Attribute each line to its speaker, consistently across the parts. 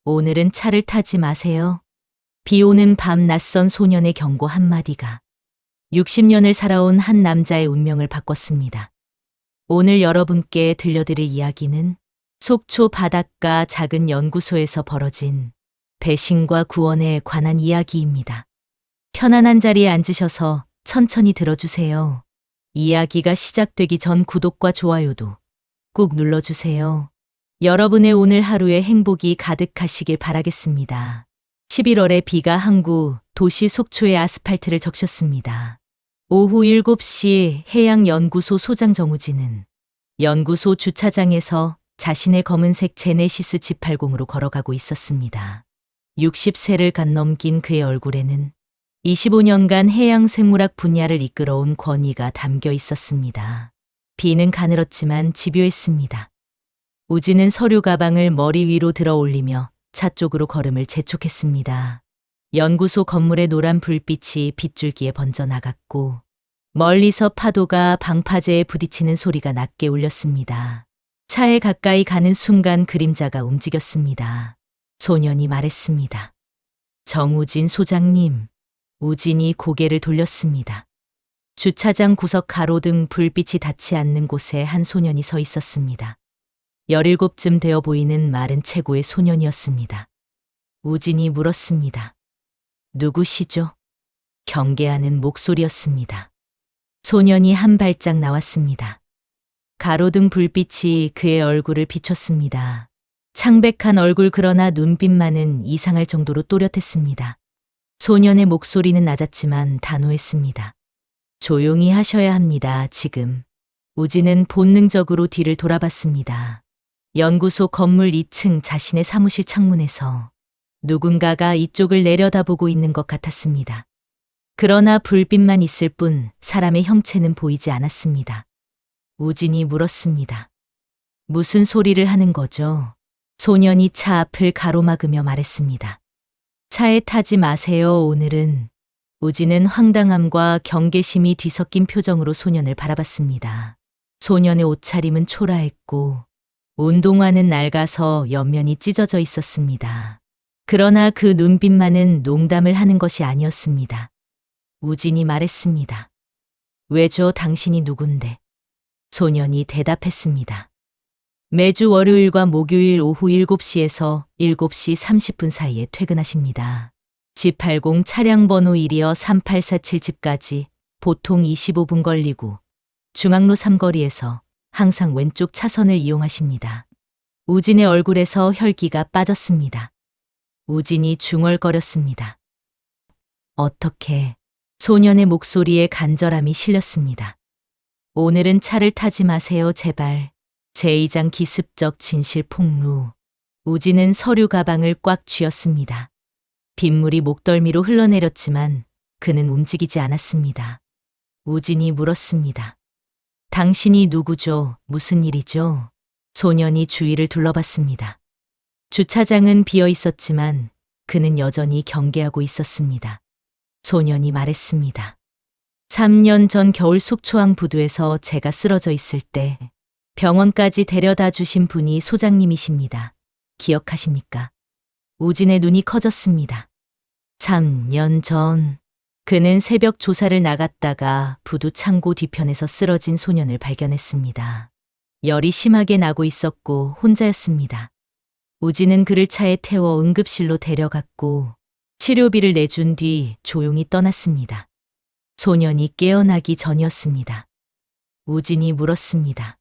Speaker 1: 오늘은 차를 타지 마세요. 비 오는 밤 낯선 소년의 경고 한마디가 60년을 살아온 한 남자의 운명을 바꿨습니다. 오늘 여러분께 들려드릴 이야기는 속초 바닷가 작은 연구소에서 벌어진 배신과 구원에 관한 이야기입니다. 편안한 자리에 앉으셔서 천천히 들어주세요. 이야기가 시작되기 전 구독과 좋아요도 꾹 눌러주세요. 여러분의 오늘 하루에 행복이 가득하시길 바라겠습니다. 11월에 비가 항구 도시 속초의 아스팔트를 적셨습니다. 오후 7시 해양연구소 소장 정우진은 연구소 주차장에서 자신의 검은색 제네시스 G80으로 걸어가고 있었습니다. 60세를 간 넘긴 그의 얼굴에는 25년간 해양생물학 분야를 이끌어온 권위가 담겨 있었습니다. 비는 가늘었지만 집요했습니다. 우진은 서류 가방을 머리 위로 들어 올리며 차 쪽으로 걸음을 재촉했습니다. 연구소 건물의 노란 불빛이 빗줄기에 번져나갔고 멀리서 파도가 방파제에 부딪히는 소리가 낮게 울렸습니다. 차에 가까이 가는 순간 그림자가 움직였습니다. 소년이 말했습니다. 정우진 소장님. 우진이 고개를 돌렸습니다. 주차장 구석 가로등 불빛이 닿지 않는 곳에 한 소년이 서 있었습니다. 17쯤 되어 보이는 마른 체구의 소년이었습니다. 우진이 물었습니다. 누구시죠? 경계하는 목소리였습니다. 소년이 한 발짝 나왔습니다. 가로등 불빛이 그의 얼굴을 비췄습니다. 창백한 얼굴 그러나 눈빛만은 이상할 정도로 또렷했습니다. 소년의 목소리는 낮았지만 단호했습니다. 조용히 하셔야 합니다, 지금. 우진은 본능적으로 뒤를 돌아봤습니다. 연구소 건물 2층 자신의 사무실 창문에서 누군가가 이쪽을 내려다보고 있는 것 같았습니다. 그러나 불빛만 있을 뿐 사람의 형체는 보이지 않았습니다. 우진이 물었습니다. 무슨 소리를 하는 거죠? 소년이 차 앞을 가로막으며 말했습니다. 차에 타지 마세요, 오늘은. 우진은 황당함과 경계심이 뒤섞인 표정으로 소년을 바라봤습니다. 소년의 옷차림은 초라했고 운동화는 낡아서 옆면이 찢어져 있었습니다. 그러나 그 눈빛만은 농담을 하는 것이 아니었습니다. 우진이 말했습니다. 왜죠, 당신이 누군데? 소년이 대답했습니다. 매주 월요일과 목요일 오후 7시에서 7시 30분 사이에 퇴근하십니다. G80 차량 번호 1이어 3847집까지 보통 25분 걸리고 중앙로 3거리에서 항상 왼쪽 차선을 이용하십니다. 우진의 얼굴에서 혈기가 빠졌습니다. 우진이 중얼거렸습니다. 어떻게? 소년의 목소리에 간절함이 실렸습니다. 오늘은 차를 타지 마세요, 제발. 제2장 기습적 진실 폭로. 우진은 서류 가방을 꽉 쥐었습니다. 빗물이 목덜미로 흘러내렸지만 그는 움직이지 않았습니다. 우진이 물었습니다. 당신이 누구죠? 무슨 일이죠? 소년이 주위를 둘러봤습니다. 주차장은 비어 있었지만 그는 여전히 경계하고 있었습니다. 소년이 말했습니다. 3년 전 겨울 속초항 부두에서 제가 쓰러져 있을 때 병원까지 데려다 주신 분이 소장님이십니다. 기억하십니까? 우진의 눈이 커졌습니다. 3년 전 그는 새벽 조사를 나갔다가 부두 창고 뒤편에서 쓰러진 소년을 발견했습니다. 열이 심하게 나고 있었고 혼자였습니다. 우진은 그를 차에 태워 응급실로 데려갔고 치료비를 내준 뒤 조용히 떠났습니다. 소년이 깨어나기 전이었습니다. 우진이 물었습니다.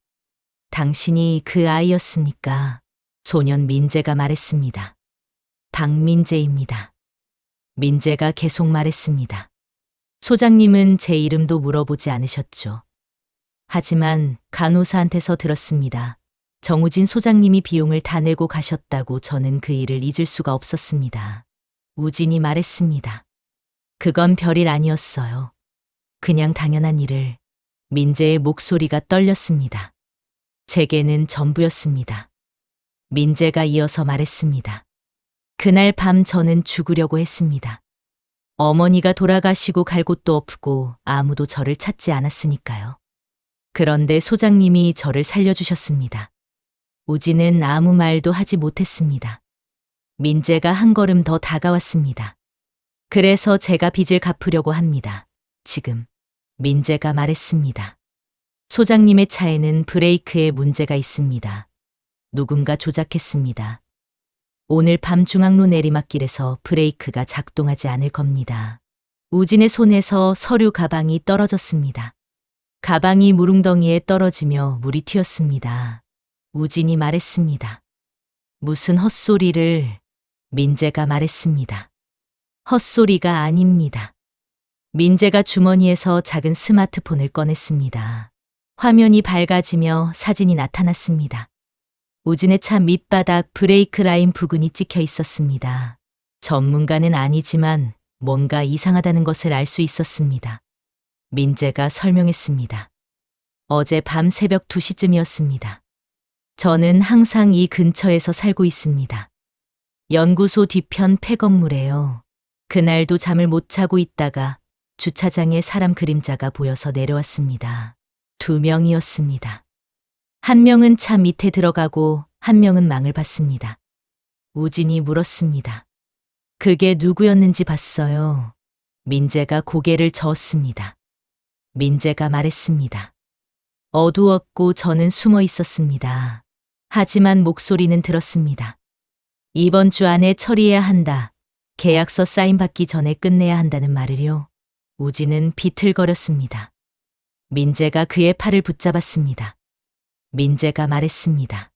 Speaker 1: 당신이 그 아이였습니까? 소년 민재가 말했습니다. 박민재입니다. 민재가 계속 말했습니다. 소장님은 제 이름도 물어보지 않으셨죠. 하지만 간호사한테서 들었습니다. 정우진 소장님이 비용을 다 내고 가셨다고 저는 그 일을 잊을 수가 없었습니다. 우진이 말했습니다. 그건 별일 아니었어요. 그냥 당연한 일을. 민재의 목소리가 떨렸습니다. 제게는 전부였습니다. 민재가 이어서 말했습니다. 그날 밤 저는 죽으려고 했습니다. 어머니가 돌아가시고 갈 곳도 없고 아무도 저를 찾지 않았으니까요. 그런데 소장님이 저를 살려주셨습니다. 우진은 아무 말도 하지 못했습니다. 민재가 한 걸음 더 다가왔습니다. 그래서 제가 빚을 갚으려고 합니다. 지금. 민재가 말했습니다. 소장님의 차에는 브레이크에 문제가 있습니다. 누군가 조작했습니다. 오늘 밤 중앙로 내리막길에서 브레이크가 작동하지 않을 겁니다. 우진의 손에서 서류 가방이 떨어졌습니다. 가방이 물웅덩이에 떨어지며 물이 튀었습니다. 우진이 말했습니다. 무슨 헛소리를. 민재가 말했습니다. 헛소리가 아닙니다. 민재가 주머니에서 작은 스마트폰을 꺼냈습니다. 화면이 밝아지며 사진이 나타났습니다. 우진의 차 밑바닥 브레이크 라인 부근이 찍혀 있었습니다. 전문가는 아니지만 뭔가 이상하다는 것을 알 수 있었습니다. 민재가 설명했습니다. 어제 밤 새벽 2시쯤이었습니다. 저는 항상 이 근처에서 살고 있습니다. 연구소 뒤편 폐건물에요. 그날도 잠을 못 자고 있다가 주차장에 사람 그림자가 보여서 내려왔습니다. 2명이었습니다. 한 명은 차 밑에 들어가고 한 명은 망을 봤습니다. 우진이 물었습니다. 그게 누구였는지 봤어요. 민재가 고개를 저었습니다. 민재가 말했습니다. 어두웠고 저는 숨어 있었습니다. 하지만 목소리는 들었습니다. 이번 주 안에 처리해야 한다. 계약서 사인받기 전에 끝내야 한다는 말을요. 우진은 비틀거렸습니다. 민재가 그의 팔을 붙잡았습니다. 민재가 말했습니다.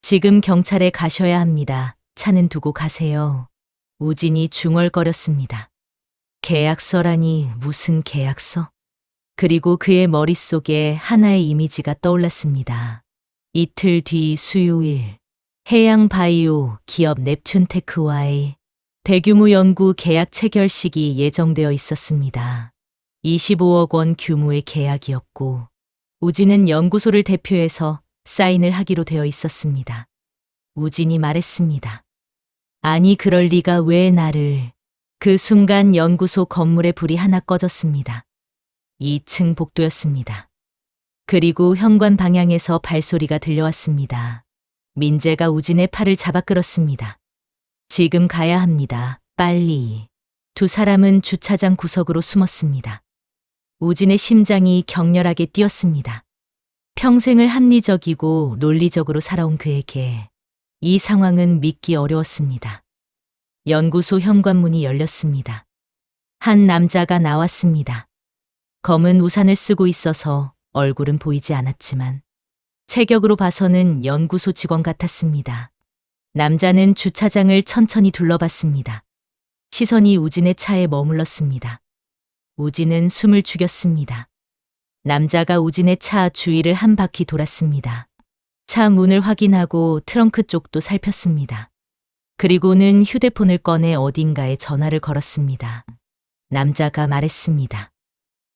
Speaker 1: 지금 경찰에 가셔야 합니다. 차는 두고 가세요. 우진이 중얼거렸습니다. 계약서라니 무슨 계약서? 그리고 그의 머릿속에 하나의 이미지가 떠올랐습니다. 이틀 뒤 수요일, 해양바이오 기업 넵튠테크와의 대규모 연구 계약 체결식이 예정되어 있었습니다. 25억 원 규모의 계약이었고 우진은 연구소를 대표해서 사인을 하기로 되어 있었습니다. 우진이 말했습니다. 아니 그럴 리가 왜 나를. 그 순간 연구소 건물에 불이 하나 꺼졌습니다. 2층 복도였습니다. 그리고 현관 방향에서 발소리가 들려왔습니다. 민재가 우진의 팔을 잡아 끌었습니다. 지금 가야 합니다. 빨리. 두 사람은 주차장 구석으로 숨었습니다. 우진의 심장이 격렬하게 뛰었습니다. 평생을 합리적이고 논리적으로 살아온 그에게 이 상황은 믿기 어려웠습니다. 연구소 현관문이 열렸습니다. 한 남자가 나왔습니다. 검은 우산을 쓰고 있어서 얼굴은 보이지 않았지만 체격으로 봐서는 연구소 직원 같았습니다. 남자는 주차장을 천천히 둘러봤습니다. 시선이 우진의 차에 머물렀습니다. 우진은 숨을 죽였습니다. 남자가 우진의 차 주위를 한 바퀴 돌았습니다. 차 문을 확인하고 트렁크 쪽도 살폈습니다. 그리고는 휴대폰을 꺼내 어딘가에 전화를 걸었습니다. 남자가 말했습니다.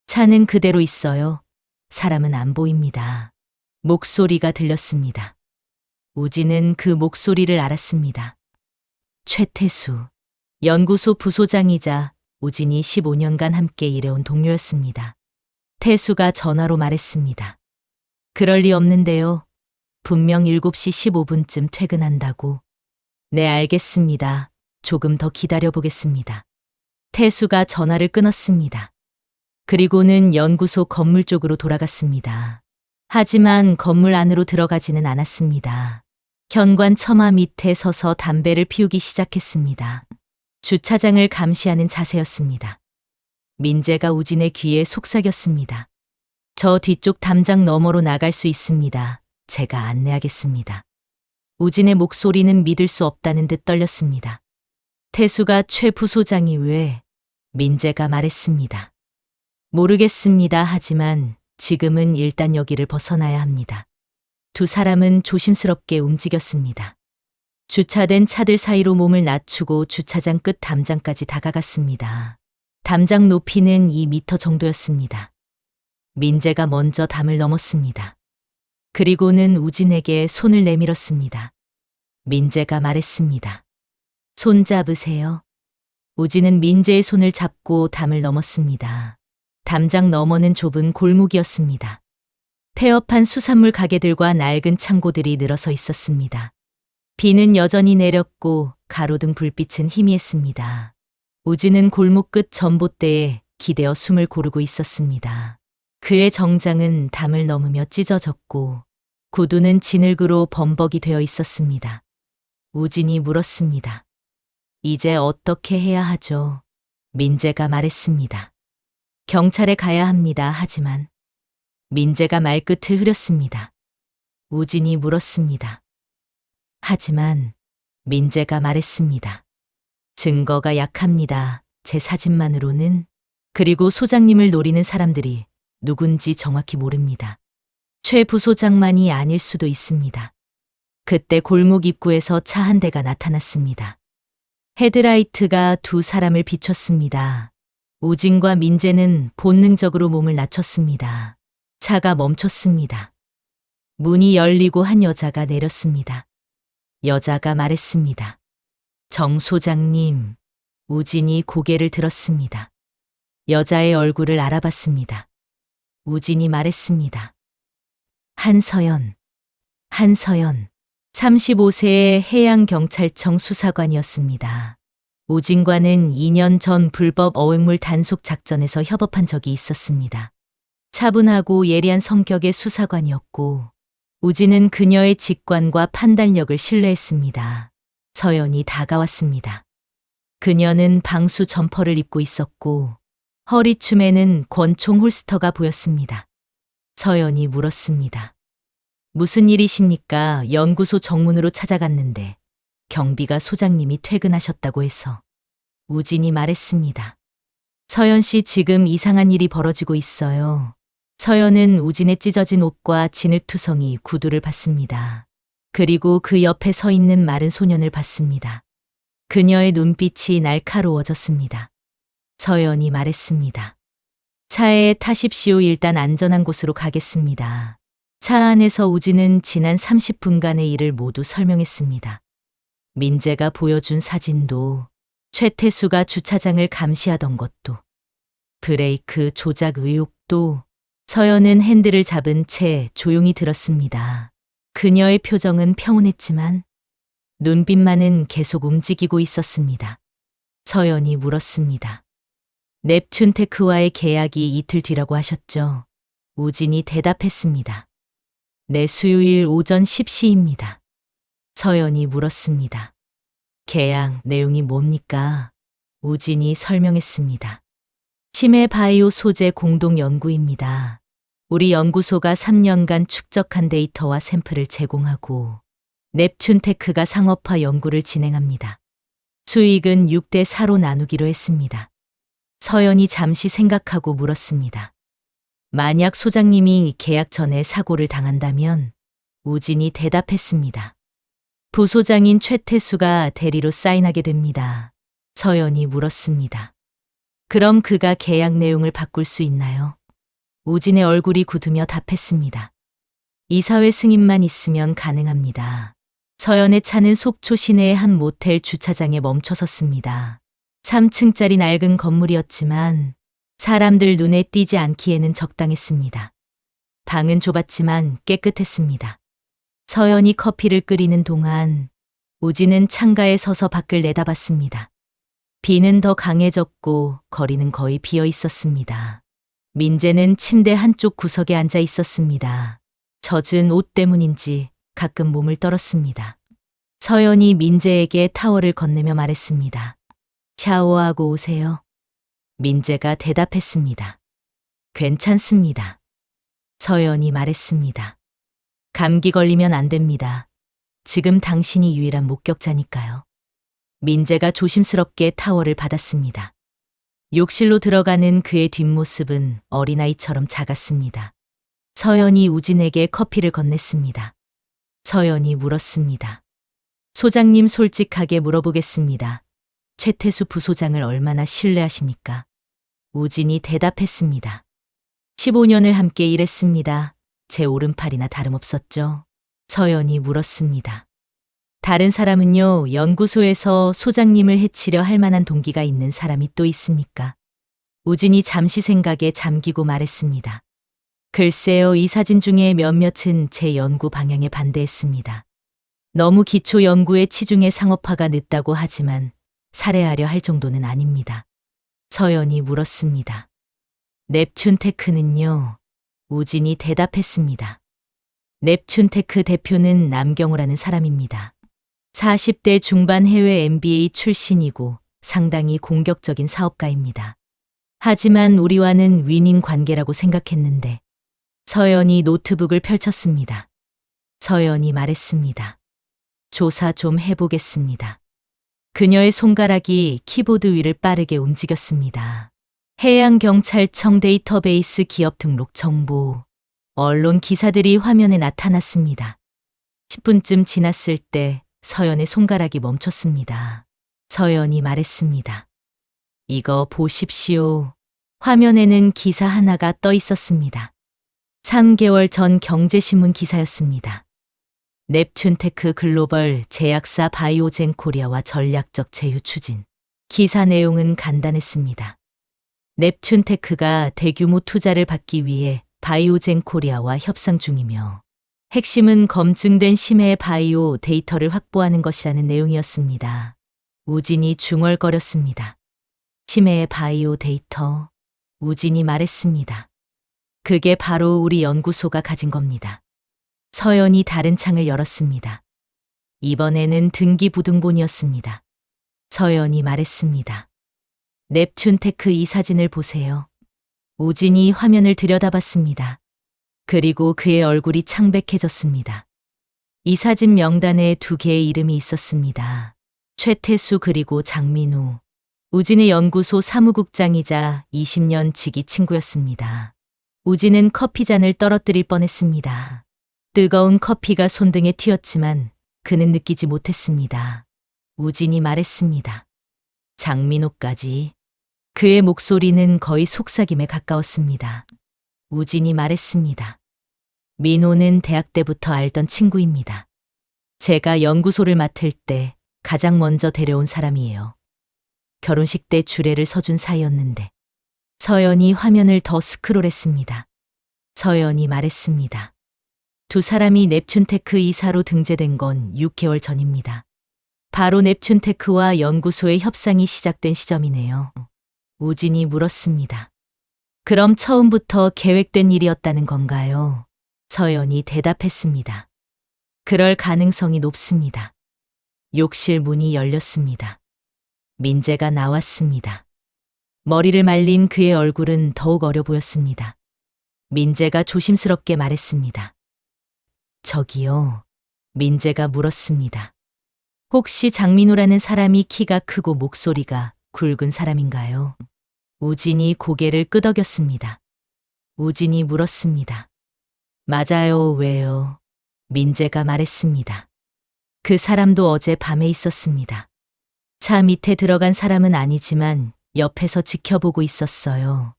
Speaker 1: 차는 그대로 있어요. 사람은 안 보입니다. 목소리가 들렸습니다. 우진은 그 목소리를 알았습니다. 최태수, 연구소 부소장이자 우진이 15년간 함께 일해온 동료였습니다. 태수가 전화로 말했습니다. 그럴 리 없는데요. 분명 7시 15분쯤 퇴근한다고. 네, 알겠습니다. 조금 더 기다려보겠습니다. 태수가 전화를 끊었습니다. 그리고는 연구소 건물 쪽으로 돌아갔습니다. 하지만 건물 안으로 들어가지는 않았습니다. 현관 처마 밑에 서서 담배를 피우기 시작했습니다. 주차장을 감시하는 자세였습니다. 민재가 우진의 귀에 속삭였습니다. 저 뒤쪽 담장 너머로 나갈 수 있습니다. 제가 안내하겠습니다. 우진의 목소리는 믿을 수 없다는 듯 떨렸습니다. 태수가 최 부소장이 왜? 민재가 말했습니다. 모르겠습니다. 하지만 지금은 일단 여기를 벗어나야 합니다. 두 사람은 조심스럽게 움직였습니다. 주차된 차들 사이로 몸을 낮추고 주차장 끝 담장까지 다가갔습니다. 담장 높이는 2m 정도였습니다. 민재가 먼저 담을 넘었습니다. 그리고는 우진에게 손을 내밀었습니다. 민재가 말했습니다. 손 잡으세요. 우진은 민재의 손을 잡고 담을 넘었습니다. 담장 너머는 좁은 골목이었습니다. 폐업한 수산물 가게들과 낡은 창고들이 늘어서 있었습니다. 비는 여전히 내렸고 가로등 불빛은 희미했습니다. 우진은 골목 끝 전봇대에 기대어 숨을 고르고 있었습니다. 그의 정장은 담을 넘으며 찢어졌고 구두는 진흙으로 범벅이 되어 있었습니다. 우진이 물었습니다. 이제 어떻게 해야 하죠? 민재가 말했습니다. 경찰에 가야 합니다. 하지만 민재가 말끝을 흐렸습니다. 우진이 물었습니다. 하지만 민재가 말했습니다. 증거가 약합니다. 제 사진만으로는. 그리고 소장님을 노리는 사람들이 누군지 정확히 모릅니다. 최 부소장만이 아닐 수도 있습니다. 그때 골목 입구에서 차 한 대가 나타났습니다. 헤드라이트가 두 사람을 비췄습니다. 우진과 민재는 본능적으로 몸을 낮췄습니다. 차가 멈췄습니다. 문이 열리고 한 여자가 내렸습니다. 여자가 말했습니다. 정 소장님. 우진이 고개를 들었습니다. 여자의 얼굴을 알아봤습니다. 우진이 말했습니다. 한서연. 한서연. 35세의 해양경찰청 수사관이었습니다. 우진과는 2년 전 불법 어획물 단속 작전에서 협업한 적이 있었습니다. 차분하고 예리한 성격의 수사관이었고 우진은 그녀의 직관과 판단력을 신뢰했습니다. 서연이 다가왔습니다. 그녀는 방수 점퍼를 입고 있었고 허리춤에는 권총 홀스터가 보였습니다. 서연이 물었습니다. 무슨 일이십니까? 연구소 정문으로 찾아갔는데 경비가 소장님이 퇴근하셨다고 해서. 우진이 말했습니다. 서연 씨 지금 이상한 일이 벌어지고 있어요. 서연은 우진의 찢어진 옷과 진흙투성이 구두를 봤습니다. 그리고 그 옆에 서 있는 마른 소년을 봤습니다. 그녀의 눈빛이 날카로워졌습니다. 서연이 말했습니다. 차에 타십시오. 일단 안전한 곳으로 가겠습니다. 차 안에서 우진은 지난 30분간의 일을 모두 설명했습니다. 민재가 보여준 사진도, 최태수가 주차장을 감시하던 것도, 브레이크 조작 의혹도. 서연은 핸들을 잡은 채 조용히 들었습니다. 그녀의 표정은 평온했지만 눈빛만은 계속 움직이고 있었습니다. 서연이 물었습니다. 넵튠테크와의 계약이 이틀 뒤라고 하셨죠? 우진이 대답했습니다. 네, 수요일 오전 10시입니다. 서연이 물었습니다. 계약 내용이 뭡니까? 우진이 설명했습니다. 치매 바이오 소재 공동 연구입니다. 우리 연구소가 3년간 축적한 데이터와 샘플을 제공하고 넵튠테크가 상업화 연구를 진행합니다. 수익은 6대 4로 나누기로 했습니다. 서연이 잠시 생각하고 물었습니다. 만약 소장님이 계약 전에 사고를 당한다면? 우진이 대답했습니다. 부소장인 최태수가 대리로 사인하게 됩니다. 서연이 물었습니다. 그럼 그가 계약 내용을 바꿀 수 있나요? 우진의 얼굴이 굳으며 답했습니다. 이사회 승인만 있으면 가능합니다. 서연의 차는 속초 시내의 한 모텔 주차장에 멈춰 섰습니다. 3층짜리 낡은 건물이었지만 사람들 눈에 띄지 않기에는 적당했습니다. 방은 좁았지만 깨끗했습니다. 서연이 커피를 끓이는 동안 우진은 창가에 서서 밖을 내다봤습니다. 비는 더 강해졌고 거리는 거의 비어 있었습니다. 민재는 침대 한쪽 구석에 앉아 있었습니다. 젖은 옷 때문인지 가끔 몸을 떨었습니다. 서연이 민재에게 타월을 건네며 말했습니다. 샤워하고 오세요. 민재가 대답했습니다. 괜찮습니다. 서연이 말했습니다. 감기 걸리면 안 됩니다. 지금 당신이 유일한 목격자니까요. 민재가 조심스럽게 타월을 받았습니다. 욕실로 들어가는 그의 뒷모습은 어린아이처럼 작았습니다. 서연이 우진에게 커피를 건넸습니다. 서연이 물었습니다. 소장님 솔직하게 물어보겠습니다. 최태수 부소장을 얼마나 신뢰하십니까? 우진이 대답했습니다. 15년을 함께 일했습니다. 제 오른팔이나 다름없었죠. 서연이 물었습니다. 다른 사람은요, 연구소에서 소장님을 해치려 할 만한 동기가 있는 사람이 또 있습니까? 우진이 잠시 생각에 잠기고 말했습니다. 글쎄요, 이 사진 중에 몇몇은 제 연구 방향에 반대했습니다. 너무 기초 연구에 치중해 상업화가 늦다고 하지만 살해하려 할 정도는 아닙니다. 서연이 물었습니다. 넵튠테크는요? 우진이 대답했습니다. 넵튠테크 대표는 남경호라는 사람입니다. 40대 중반 해외 MBA 출신이고 상당히 공격적인 사업가입니다. 하지만 우리와는 윈윈 관계라고 생각했는데 서연이 노트북을 펼쳤습니다. 서연이 말했습니다. 조사 좀 해보겠습니다. 그녀의 손가락이 키보드 위를 빠르게 움직였습니다. 해양경찰청 데이터베이스 기업 등록 정보, 언론 기사들이 화면에 나타났습니다. 10분쯤 지났을 때 서연의 손가락이 멈췄습니다. 서연이 말했습니다. 이거 보십시오. 화면에는 기사 하나가 떠 있었습니다. 3개월 전 경제신문 기사였습니다. 넵튠테크 글로벌 제약사 바이오젠 코리아와 전략적 제휴 추진. 기사 내용은 간단했습니다. 넵튠테크가 대규모 투자를 받기 위해 바이오젠 코리아와 협상 중이며 핵심은 검증된 심해 바이오 데이터를 확보하는 것이라는 내용이었습니다. 우진이 중얼거렸습니다. 심해 바이오 데이터. 우진이 말했습니다. 그게 바로 우리 연구소가 가진 겁니다. 서연이 다른 창을 열었습니다. 이번에는 등기부등본이었습니다. 서연이 말했습니다. 넵튠테크 이 사진을 보세요. 우진이 화면을 들여다봤습니다. 그리고 그의 얼굴이 창백해졌습니다. 이 사진 명단에 2개의 이름이 있었습니다. 최태수 그리고 장민우. 우진의 연구소 사무국장이자 20년 지기 친구였습니다. 우진은 커피잔을 떨어뜨릴 뻔했습니다. 뜨거운 커피가 손등에 튀었지만 그는 느끼지 못했습니다. 우진이 말했습니다. 장민호까지. 그의 목소리는 거의 속삭임에 가까웠습니다. 우진이 말했습니다. 민호는 대학 때부터 알던 친구입니다. 제가 연구소를 맡을 때 가장 먼저 데려온 사람이에요. 결혼식 때 주례를 서준 사이였는데. 서연이 화면을 더 스크롤했습니다. 서연이 말했습니다. 2 사람이 넵튠테크 이사로 등재된 건 6개월 전입니다. 바로 넵튠테크와 연구소의 협상이 시작된 시점이네요. 우진이 물었습니다. 그럼 처음부터 계획된 일이었다는 건가요? 서연이 대답했습니다. 그럴 가능성이 높습니다. 욕실 문이 열렸습니다. 민재가 나왔습니다. 머리를 말린 그의 얼굴은 더욱 어려 보였습니다. 민재가 조심스럽게 말했습니다. 저기요. 민재가 물었습니다. 혹시 장민호라는 사람이 키가 크고 목소리가 굵은 사람인가요? 우진이 고개를 끄덕였습니다. 우진이 물었습니다. 맞아요, 왜요? 민재가 말했습니다. 그 사람도 어제 밤에 있었습니다. 차 밑에 들어간 사람은 아니지만 옆에서 지켜보고 있었어요.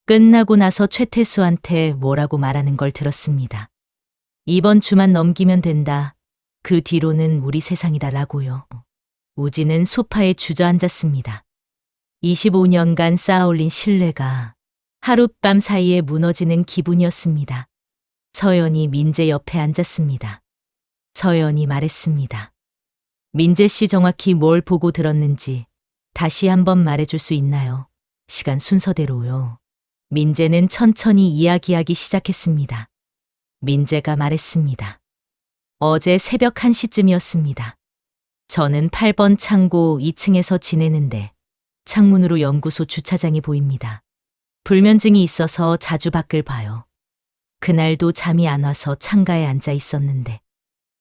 Speaker 1: 끝나고 나서 최태수한테 뭐라고 말하는 걸 들었습니다. 이번 주만 넘기면 된다. 그 뒤로는 우리 세상이다라고요. 우진은 소파에 주저앉았습니다. 25년간 쌓아올린 신뢰가 하룻밤 사이에 무너지는 기분이었습니다. 서연이 민재 옆에 앉았습니다. 서연이 말했습니다. 민재 씨 정확히 뭘 보고 들었는지 다시 한번 말해줄 수 있나요? 시간 순서대로요. 민재는 천천히 이야기하기 시작했습니다. 민재가 말했습니다. 어제 새벽 1시쯤이었습니다. 저는 8번 창고 2층에서 지내는데 창문으로 연구소 주차장이 보입니다. 불면증이 있어서 자주 밖을 봐요. 그날도 잠이 안 와서 창가에 앉아 있었는데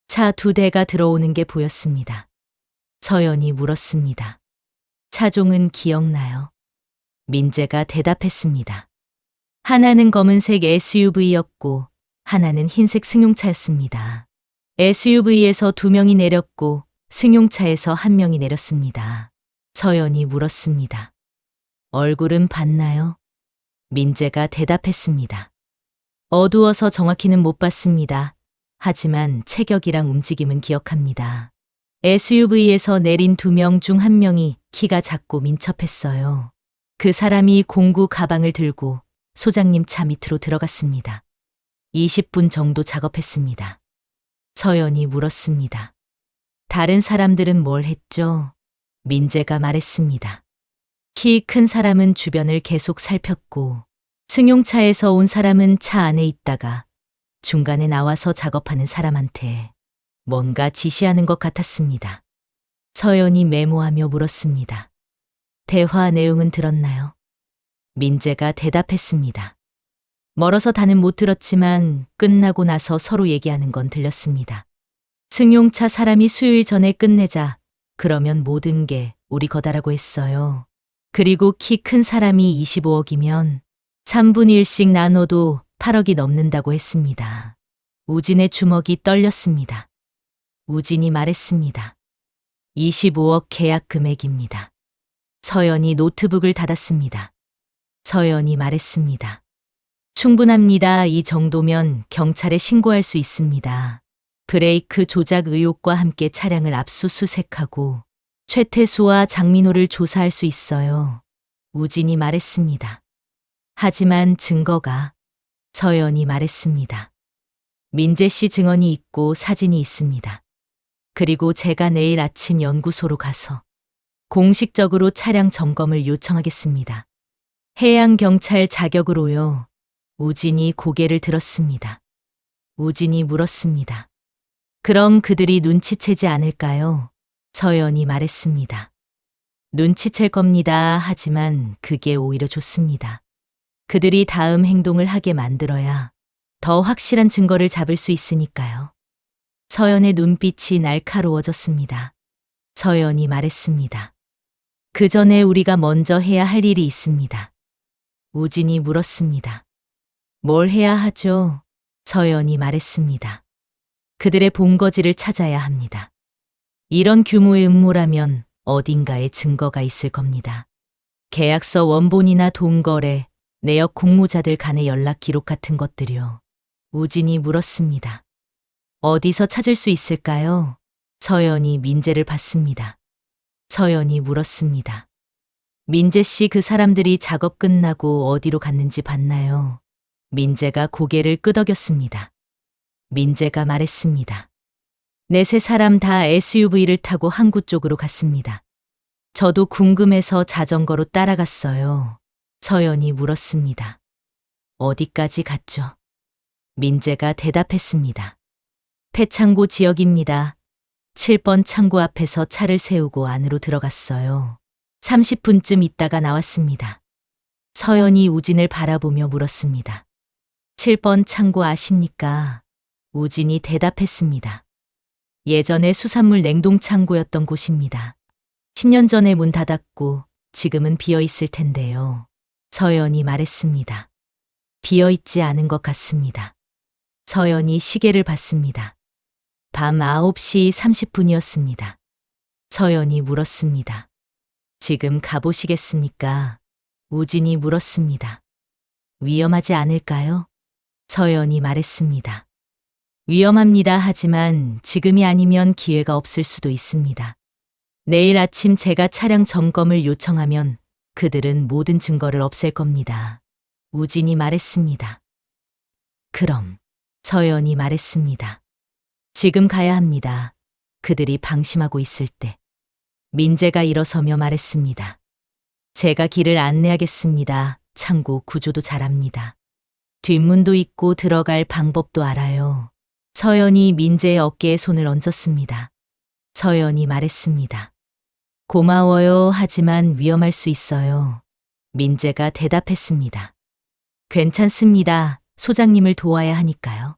Speaker 1: 차 2대가 들어오는 게 보였습니다. 서연이 물었습니다. 차종은 기억나요? 민재가 대답했습니다. 하나는 검은색 SUV였고 하나는 흰색 승용차였습니다. SUV에서 2명이 내렸고 승용차에서 1명이 내렸습니다. 서연이 물었습니다. 얼굴은 봤나요? 민재가 대답했습니다. 어두워서 정확히는 못 봤습니다. 하지만 체격이랑 움직임은 기억합니다. SUV에서 내린 2명 중 1명이 키가 작고 민첩했어요. 그 사람이 공구 가방을 들고 소장님 차 밑으로 들어갔습니다. 20분 정도 작업했습니다. 서연이 물었습니다. 다른 사람들은 뭘 했죠? 민재가 말했습니다. 키 큰 사람은 주변을 계속 살폈고, 승용차에서 온 사람은 차 안에 있다가 중간에 나와서 작업하는 사람한테 뭔가 지시하는 것 같았습니다. 서연이 메모하며 물었습니다. 대화 내용은 들었나요? 민재가 대답했습니다. 멀어서 다는 못 들었지만 끝나고 나서 서로 얘기하는 건 들렸습니다. 승용차 사람이 수요일 전에 끝내자. 그러면 모든 게 우리 거다라고 했어요. 그리고 키 큰 사람이 25억이면 3분의 1씩 나눠도 8억이 넘는다고 했습니다. 우진의 주먹이 떨렸습니다. 우진이 말했습니다. 25억 계약 금액입니다. 서연이 노트북을 닫았습니다. 서연이 말했습니다. 충분합니다. 이 정도면 경찰에 신고할 수 있습니다. 브레이크 조작 의혹과 함께 차량을 압수수색하고 최태수와 장민호를 조사할 수 있어요. 우진이 말했습니다. 하지만 증거가 서연이 말했습니다. 민재 씨 증언이 있고 사진이 있습니다. 그리고 제가 내일 아침 연구소로 가서 공식적으로 차량 점검을 요청하겠습니다. 해양경찰 자격으로요. 우진이 고개를 들었습니다. 우진이 물었습니다. 그럼 그들이 눈치채지 않을까요? 서연이 말했습니다. 눈치챌 겁니다. 하지만 그게 오히려 좋습니다. 그들이 다음 행동을 하게 만들어야 더 확실한 증거를 잡을 수 있으니까요. 서연의 눈빛이 날카로워졌습니다. 서연이 말했습니다. 그 전에 우리가 먼저 해야 할 일이 있습니다. 우진이 물었습니다. 뭘 해야 하죠? 서연이 말했습니다. 그들의 본거지를 찾아야 합니다. 이런 규모의 음모라면 어딘가에 증거가 있을 겁니다. 계약서 원본이나 돈거래, 내역 공모자들 간의 연락 기록 같은 것들이요. 우진이 물었습니다. 어디서 찾을 수 있을까요? 서연이 민재를 봤습니다. 서연이 물었습니다. 민재 씨 그 사람들이 작업 끝나고 어디로 갔는지 봤나요? 민재가 고개를 끄덕였습니다. 민재가 말했습니다. 넷세 사람 다 SUV를 타고 항구 쪽으로 갔습니다. 저도 궁금해서 자전거로 따라갔어요. 서연이 물었습니다. 어디까지 갔죠? 민재가 대답했습니다. 폐창고 지역입니다. 7번 창고 앞에서 차를 세우고 안으로 들어갔어요. 30분쯤 있다가 나왔습니다. 서연이 우진을 바라보며 물었습니다. 7번 창고 아십니까? 우진이 대답했습니다. 예전에 수산물 냉동 창고였던 곳입니다. 10년 전에 문 닫았고 지금은 비어 있을 텐데요. 서연이 말했습니다. 비어 있지 않은 것 같습니다. 서연이 시계를 봤습니다. 밤 9시 30분이었습니다. 서연이 물었습니다. 지금 가보시겠습니까? 우진이 물었습니다. 위험하지 않을까요? 서연이 말했습니다. 위험합니다. 하지만 지금이 아니면 기회가 없을 수도 있습니다. 내일 아침 제가 차량 점검을 요청하면 그들은 모든 증거를 없앨 겁니다. 우진이 말했습니다. 그럼 서연이 말했습니다. 지금 가야 합니다. 그들이 방심하고 있을 때. 민재가 일어서며 말했습니다. 제가 길을 안내하겠습니다. 창고 구조도 잘 압니다. 뒷문도 있고 들어갈 방법도 알아요. 서연이 민재의 어깨에 손을 얹었습니다. 서연이 말했습니다. 고마워요. 하지만 위험할 수 있어요. 민재가 대답했습니다. 괜찮습니다. 소장님을 도와야 하니까요.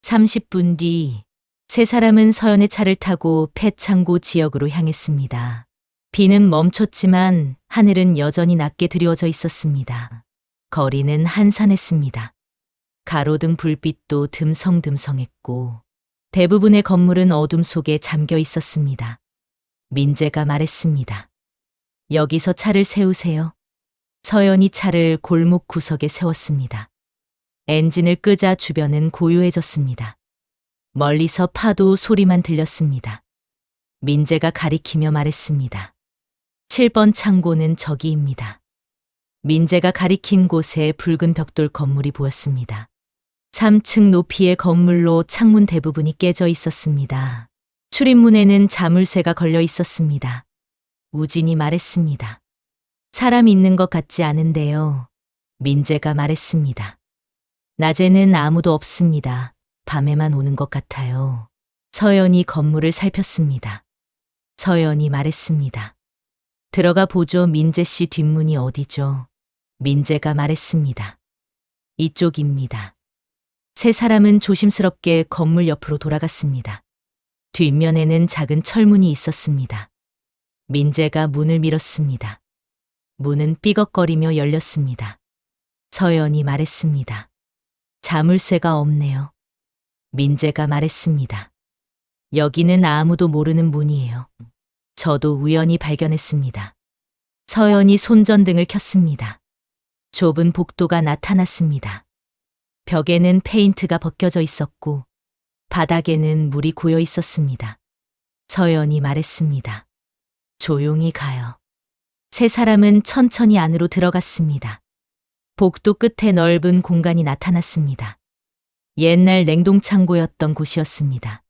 Speaker 1: 30분 뒤, 세 사람은 서연의 차를 타고 폐창고 지역으로 향했습니다. 비는 멈췄지만 하늘은 여전히 낮게 드리워져 있었습니다. 거리는 한산했습니다. 가로등 불빛도 듬성듬성했고 대부분의 건물은 어둠 속에 잠겨 있었습니다. 민재가 말했습니다. 여기서 차를 세우세요. 서연이 차를 골목 구석에 세웠습니다. 엔진을 끄자 주변은 고요해졌습니다. 멀리서 파도 소리만 들렸습니다. 민재가 가리키며 말했습니다. 7번 창고는 저기입니다. 민재가 가리킨 곳에 붉은 벽돌 건물이 보였습니다. 3층 높이의 건물로 창문 대부분이 깨져 있었습니다. 출입문에는 자물쇠가 걸려 있었습니다. 우진이 말했습니다. 사람 있는 것 같지 않은데요. 민재가 말했습니다. 낮에는 아무도 없습니다. 밤에만 오는 것 같아요. 서연이 건물을 살폈습니다. 서연이 말했습니다. 들어가 보죠. 민재 씨 뒷문이 어디죠? 민재가 말했습니다. 이쪽입니다. 세 사람은 조심스럽게 건물 옆으로 돌아갔습니다. 뒷면에는 작은 철문이 있었습니다. 민재가 문을 밀었습니다. 문은 삐걱거리며 열렸습니다. 서연이 말했습니다. 자물쇠가 없네요. 민재가 말했습니다. 여기는 아무도 모르는 문이에요. 저도 우연히 발견했습니다. 서연이 손전등을 켰습니다. 좁은 복도가 나타났습니다. 벽에는 페인트가 벗겨져 있었고 바닥에는 물이 고여 있었습니다. 서연이 말했습니다. 조용히 가요. 세 사람은 천천히 안으로 들어갔습니다. 복도 끝에 넓은 공간이 나타났습니다. 옛날 냉동창고였던 곳이었습니다.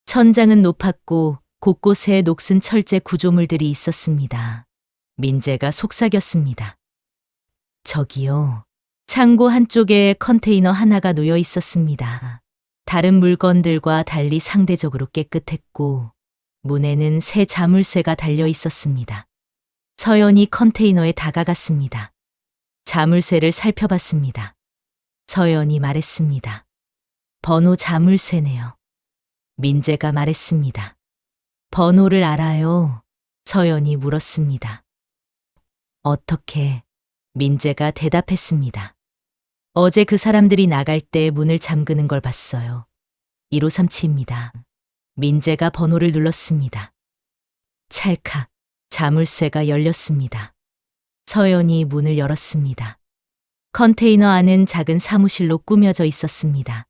Speaker 1: 천장은 높았고 곳곳에 녹슨 철제 구조물들이 있었습니다. 민재가 속삭였습니다. 저기요. 창고 한쪽에 컨테이너 하나가 놓여 있었습니다. 다른 물건들과 달리 상대적으로 깨끗했고 문에는 새 자물쇠가 달려 있었습니다. 서연이 컨테이너에 다가갔습니다. 자물쇠를 살펴봤습니다. 서연이 말했습니다. 번호 자물쇠네요. 민재가 말했습니다. 번호를 알아요. 서연이 물었습니다. 어떻게? 민재가 대답했습니다. 어제 그 사람들이 나갈 때 문을 잠그는 걸 봤어요. 1537입니다. 민재가 번호를 눌렀습니다. 찰칵, 자물쇠가 열렸습니다. 서연이 문을 열었습니다. 컨테이너 안은 작은 사무실로 꾸며져 있었습니다.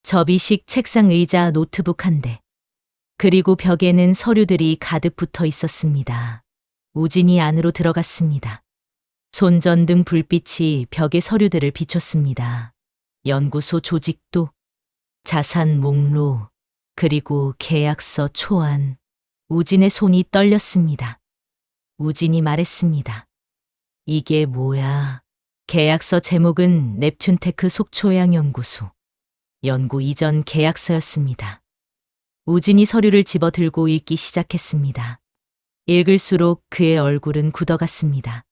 Speaker 1: 접이식 책상, 의자, 노트북 한 대. 그리고 벽에는 서류들이 가득 붙어 있었습니다. 우진이 안으로 들어갔습니다. 손전등 불빛이 벽에 서류들을 비췄습니다. 연구소 조직도, 자산 목록, 그리고 계약서 초안. 우진의 손이 떨렸습니다. 우진이 말했습니다. 이게 뭐야? 계약서 제목은 넵튠테크 속초양 연구소. 연구 이전 계약서였습니다. 우진이 서류를 집어 들고 읽기 시작했습니다. 읽을수록 그의 얼굴은 굳어갔습니다.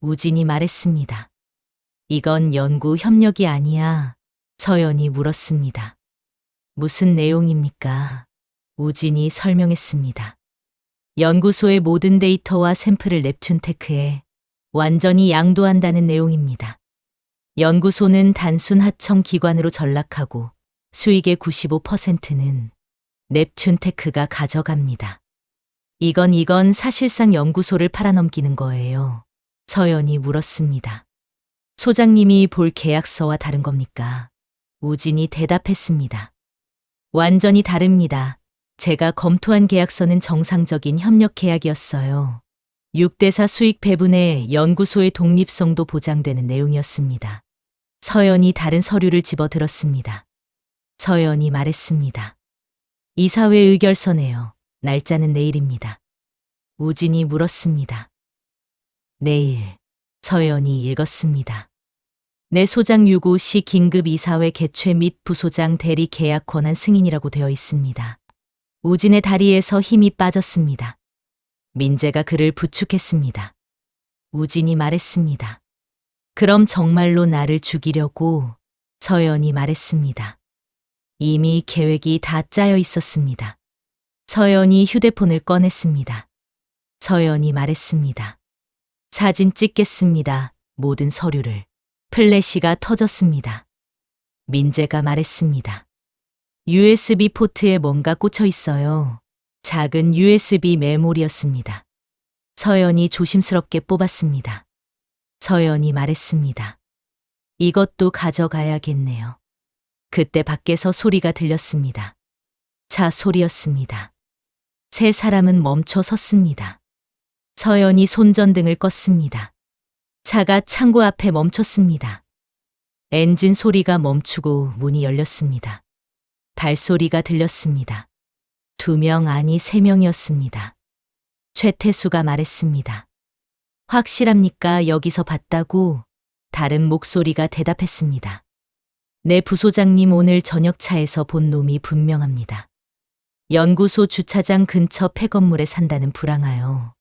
Speaker 1: 우진이 말했습니다. 이건 연구 협력이 아니야. 서연이 물었습니다. 무슨 내용입니까? 우진이 설명했습니다. 연구소의 모든 데이터와 샘플을 넵튠테크에 완전히 양도한다는 내용입니다. 연구소는 단순 하청 기관으로 전락하고 수익의 95%는 넵튠테크가 가져갑니다. 이건 사실상 연구소를 팔아넘기는 거예요. 서연이 물었습니다. 소장님이 볼 계약서와 다른 겁니까? 우진이 대답했습니다. 완전히 다릅니다. 제가 검토한 계약서는 정상적인 협력 계약이었어요. 6대4 수익 배분에 연구소의 독립성도 보장되는 내용이었습니다. 서연이 다른 서류를 집어들었습니다. 서연이 말했습니다. 이사회 의결서네요. 날짜는 내일입니다. 우진이 물었습니다. 내일. 서연이 읽었습니다. 내 소장 유고 시 긴급 이사회 개최 및 부소장 대리 계약 권한 승인이라고 되어 있습니다. 우진의 다리에서 힘이 빠졌습니다. 민재가 그를 부축했습니다. 우진이 말했습니다. 그럼 정말로 나를 죽이려고? 서연이 말했습니다. 이미 계획이 다 짜여 있었습니다. 서연이 휴대폰을 꺼냈습니다. 서연이 말했습니다. 사진 찍겠습니다. 모든 서류를. 플래시가 터졌습니다. 민재가 말했습니다. USB 포트에 뭔가 꽂혀 있어요. 작은 USB 메모리였습니다. 서연이 조심스럽게 뽑았습니다. 서연이 말했습니다. 이것도 가져가야겠네요. 그때 밖에서 소리가 들렸습니다. 차 소리였습니다. 세 사람은 멈춰 섰습니다. 서연이 손전등을 껐습니다. 차가 창고 앞에 멈췄습니다. 엔진 소리가 멈추고 문이 열렸습니다. 발소리가 들렸습니다. 2명 아니 3명이었습니다. 최태수가 말했습니다. 확실합니까? 여기서 봤다고? 다른 목소리가 대답했습니다. 네, 부소장님, 오늘 저녁 차에서 본 놈이 분명합니다. 연구소 주차장 근처 폐건물에 산다는 불황아요.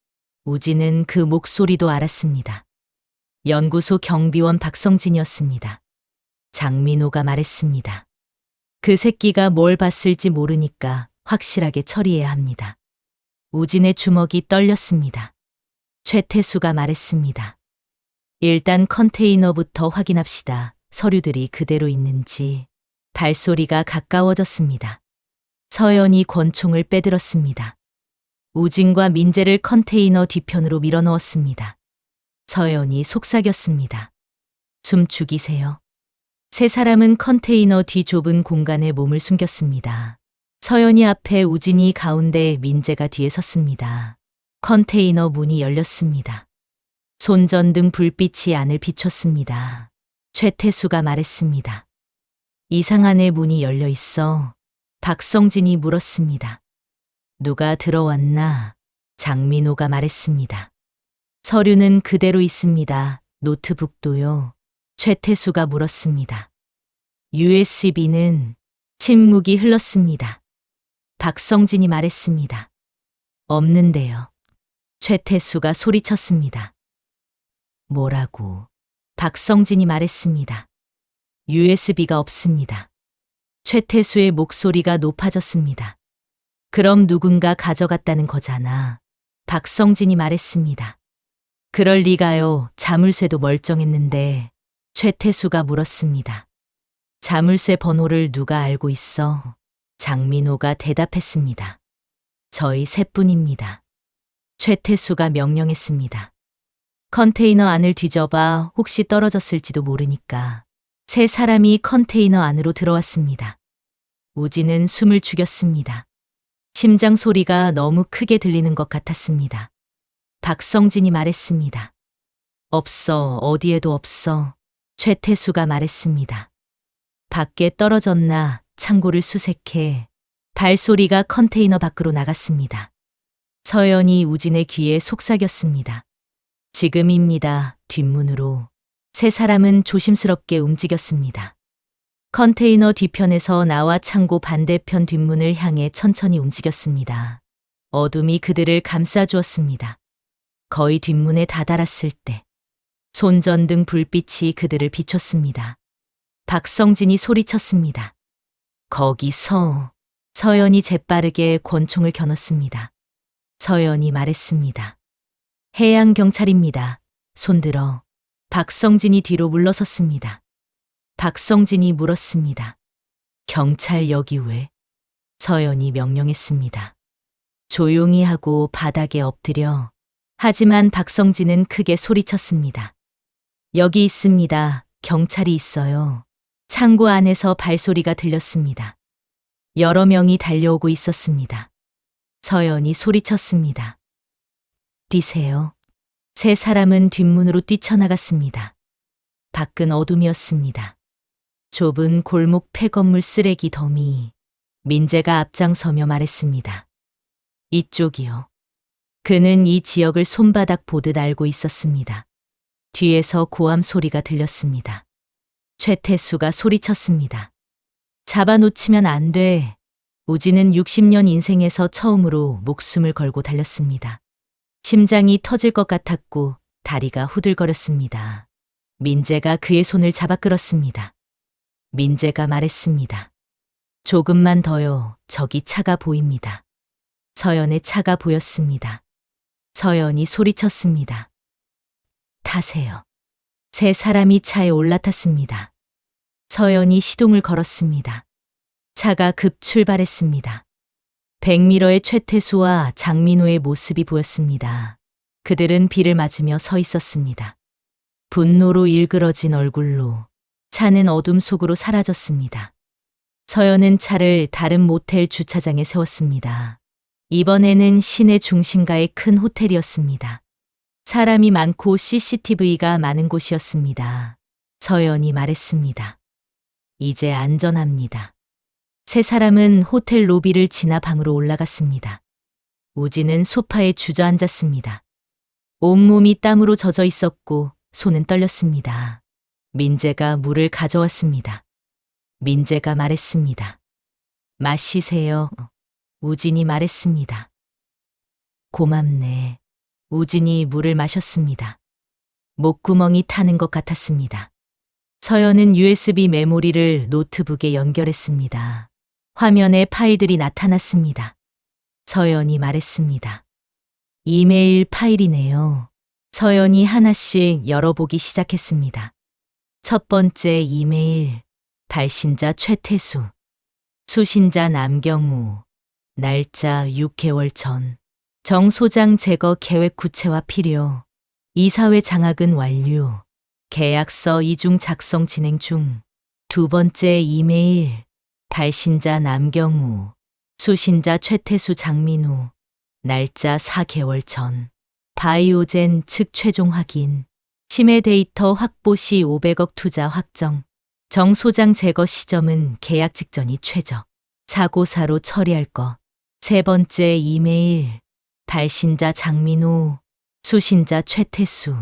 Speaker 1: 우진은 그 목소리도 알았습니다. 연구소 경비원 박성진이었습니다. 장민호가 말했습니다. 그 새끼가 뭘 봤을지 모르니까 확실하게 처리해야 합니다. 우진의 주먹이 떨렸습니다. 최태수가 말했습니다. 일단 컨테이너부터 확인합시다. 서류들이 그대로 있는지. 발소리가 가까워졌습니다. 서연이 권총을 빼들었습니다. 우진과 민재를 컨테이너 뒤편으로 밀어넣었습니다. 서연이 속삭였습니다. 숨 죽이세요. 세 사람은 컨테이너 뒤 좁은 공간에 몸을 숨겼습니다. 서연이 앞에, 우진이 가운데, 민재가 뒤에 섰습니다. 컨테이너 문이 열렸습니다. 손전등 불빛이 안을 비췄습니다. 최태수가 말했습니다. 이상하네, 문이 열려 있어. 박성진이 물었습니다. 누가 들어왔나? 장민호가 말했습니다. 서류는 그대로 있습니다. 노트북도요. 최태수가 물었습니다. USB는? 침묵이 흘렀습니다. 박성진이 말했습니다. 없는데요. 최태수가 소리쳤습니다. 뭐라고? 박성진이 말했습니다. USB가 없습니다. 최태수의 목소리가 높아졌습니다. 그럼 누군가 가져갔다는 거잖아. 박성진이 말했습니다. 그럴 리가요. 자물쇠도 멀쩡했는데. 최태수가 물었습니다. 자물쇠 번호를 누가 알고 있어? 장민호가 대답했습니다. 저희 셋뿐입니다. 최태수가 명령했습니다. 컨테이너 안을 뒤져봐. 혹시 떨어졌을지도 모르니까. 세 사람이 컨테이너 안으로 들어왔습니다. 우진은 숨을 죽였습니다. 심장 소리가 너무 크게 들리는 것 같았습니다. 박성진이 말했습니다. 없어, 어디에도 없어. 최태수가 말했습니다. 밖에 떨어졌나? 창고를 수색해. 발소리가 컨테이너 밖으로 나갔습니다. 서연이 우진의 귀에 속삭였습니다. 지금입니다. 뒷문으로. 세 사람은 조심스럽게 움직였습니다. 컨테이너 뒤편에서 나와 창고 반대편 뒷문을 향해 천천히 움직였습니다. 어둠이 그들을 감싸주었습니다. 거의 뒷문에 다다랐을 때 손전등 불빛이 그들을 비췄습니다. 박성진이 소리쳤습니다. 거기서. 서연이 재빠르게 권총을 겨눴습니다. 서연이 말했습니다. 해양경찰입니다. 손들어. 박성진이 뒤로 물러섰습니다. 박성진이 물었습니다. 경찰 여기 왜? 서연이 명령했습니다. 조용히 하고 바닥에 엎드려. 하지만 박성진은 크게 소리쳤습니다. 여기 있습니다. 경찰이 있어요. 창고 안에서 발소리가 들렸습니다. 여러 명이 달려오고 있었습니다. 서연이 소리쳤습니다. 뛰세요. 세 사람은 뒷문으로 뛰쳐나갔습니다. 밖은 어둠이었습니다. 좁은 골목 폐건물 쓰레기 더미. 민재가 앞장서며 말했습니다. 이쪽이요. 그는 이 지역을 손바닥 보듯 알고 있었습니다. 뒤에서 고함 소리가 들렸습니다. 최태수가 소리쳤습니다. 잡아놓치면 안 돼. 우진은 60년 인생에서 처음으로 목숨을 걸고 달렸습니다. 심장이 터질 것 같았고 다리가 후들거렸습니다. 민재가 그의 손을 잡아 끌었습니다. 민재가 말했습니다. 조금만 더요. 저기 차가 보입니다. 서연의 차가 보였습니다. 서연이 소리쳤습니다. 타세요. 세 사람이 차에 올라탔습니다. 서연이 시동을 걸었습니다. 차가 급 출발했습니다. 백미러의 최태수와 장민호의 모습이 보였습니다. 그들은 비를 맞으며 서 있었습니다. 분노로 일그러진 얼굴로. 차는 어둠 속으로 사라졌습니다. 서연은 차를 다른 모텔 주차장에 세웠습니다. 이번에는 시내 중심가의 큰 호텔이었습니다. 사람이 많고 CCTV가 많은 곳이었습니다. 서연이 말했습니다. 이제 안전합니다. 세 사람은 호텔 로비를 지나 방으로 올라갔습니다. 우진은 소파에 주저앉았습니다. 온몸이 땀으로 젖어 있었고 손은 떨렸습니다. 민재가 물을 가져왔습니다. 민재가 말했습니다. 마시세요. 우진이 말했습니다. 고맙네. 우진이 물을 마셨습니다. 목구멍이 타는 것 같았습니다. 서연은 USB 메모리를 노트북에 연결했습니다. 화면에 파일들이 나타났습니다. 서연이 말했습니다. 이메일 파일이네요. 서연이 하나씩 열어보기 시작했습니다. 첫 번째 이메일, 발신자 최태수, 수신자 남경우, 날짜 6개월 전, 정 소장 제거 계획 구체화 필요, 이사회 장악은 완료, 계약서 이중 작성 진행 중. 두 번째 이메일, 발신자 남경우, 수신자 최태수 장민우, 날짜 4개월 전, 바이오젠 측 최종 확인, 치매 데이터 확보 시 500억 투자 확정, 정 소장 제거 시점은 계약 직전이 최저, 사고사로 처리할 것. 세 번째 이메일, 발신자 장민우, 수신자 최태수,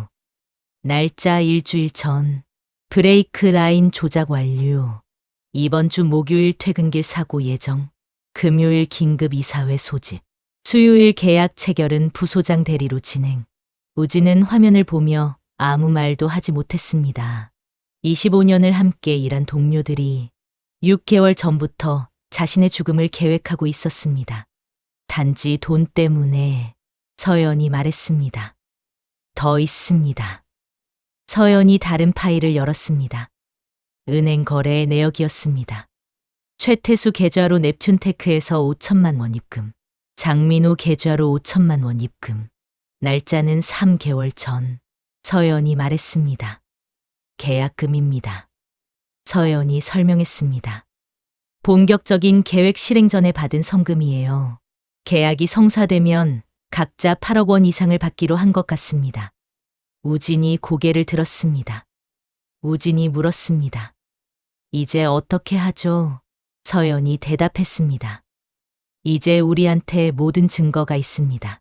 Speaker 1: 날짜 일주일 전, 브레이크 라인 조작 완료, 이번 주 목요일 퇴근길 사고 예정, 금요일 긴급 이사회 소집, 수요일 계약 체결은 부소장 대리로 진행. 우진은 화면을 보며 아무 말도 하지 못했습니다. 25년을 함께 일한 동료들이 6개월 전부터 자신의 죽음을 계획하고 있었습니다. 단지 돈 때문에. 서연이 말했습니다. 더 있습니다. 서연이 다른 파일을 열었습니다. 은행 거래 내역이었습니다. 최태수 계좌로 넵튠테크에서 5천만 원 입금, 장민호 계좌로 5천만 원 입금, 날짜는 3개월 전. 서연이 말했습니다. 계약금입니다. 서연이 설명했습니다. 본격적인 계획 실행 전에 받은 성금이에요. 계약이 성사되면 각자 8억 원 이상을 받기로 한 것 같습니다. 우진이 고개를 들었습니다. 우진이 물었습니다. 이제 어떻게 하죠? 서연이 대답했습니다. 이제 우리한테 모든 증거가 있습니다.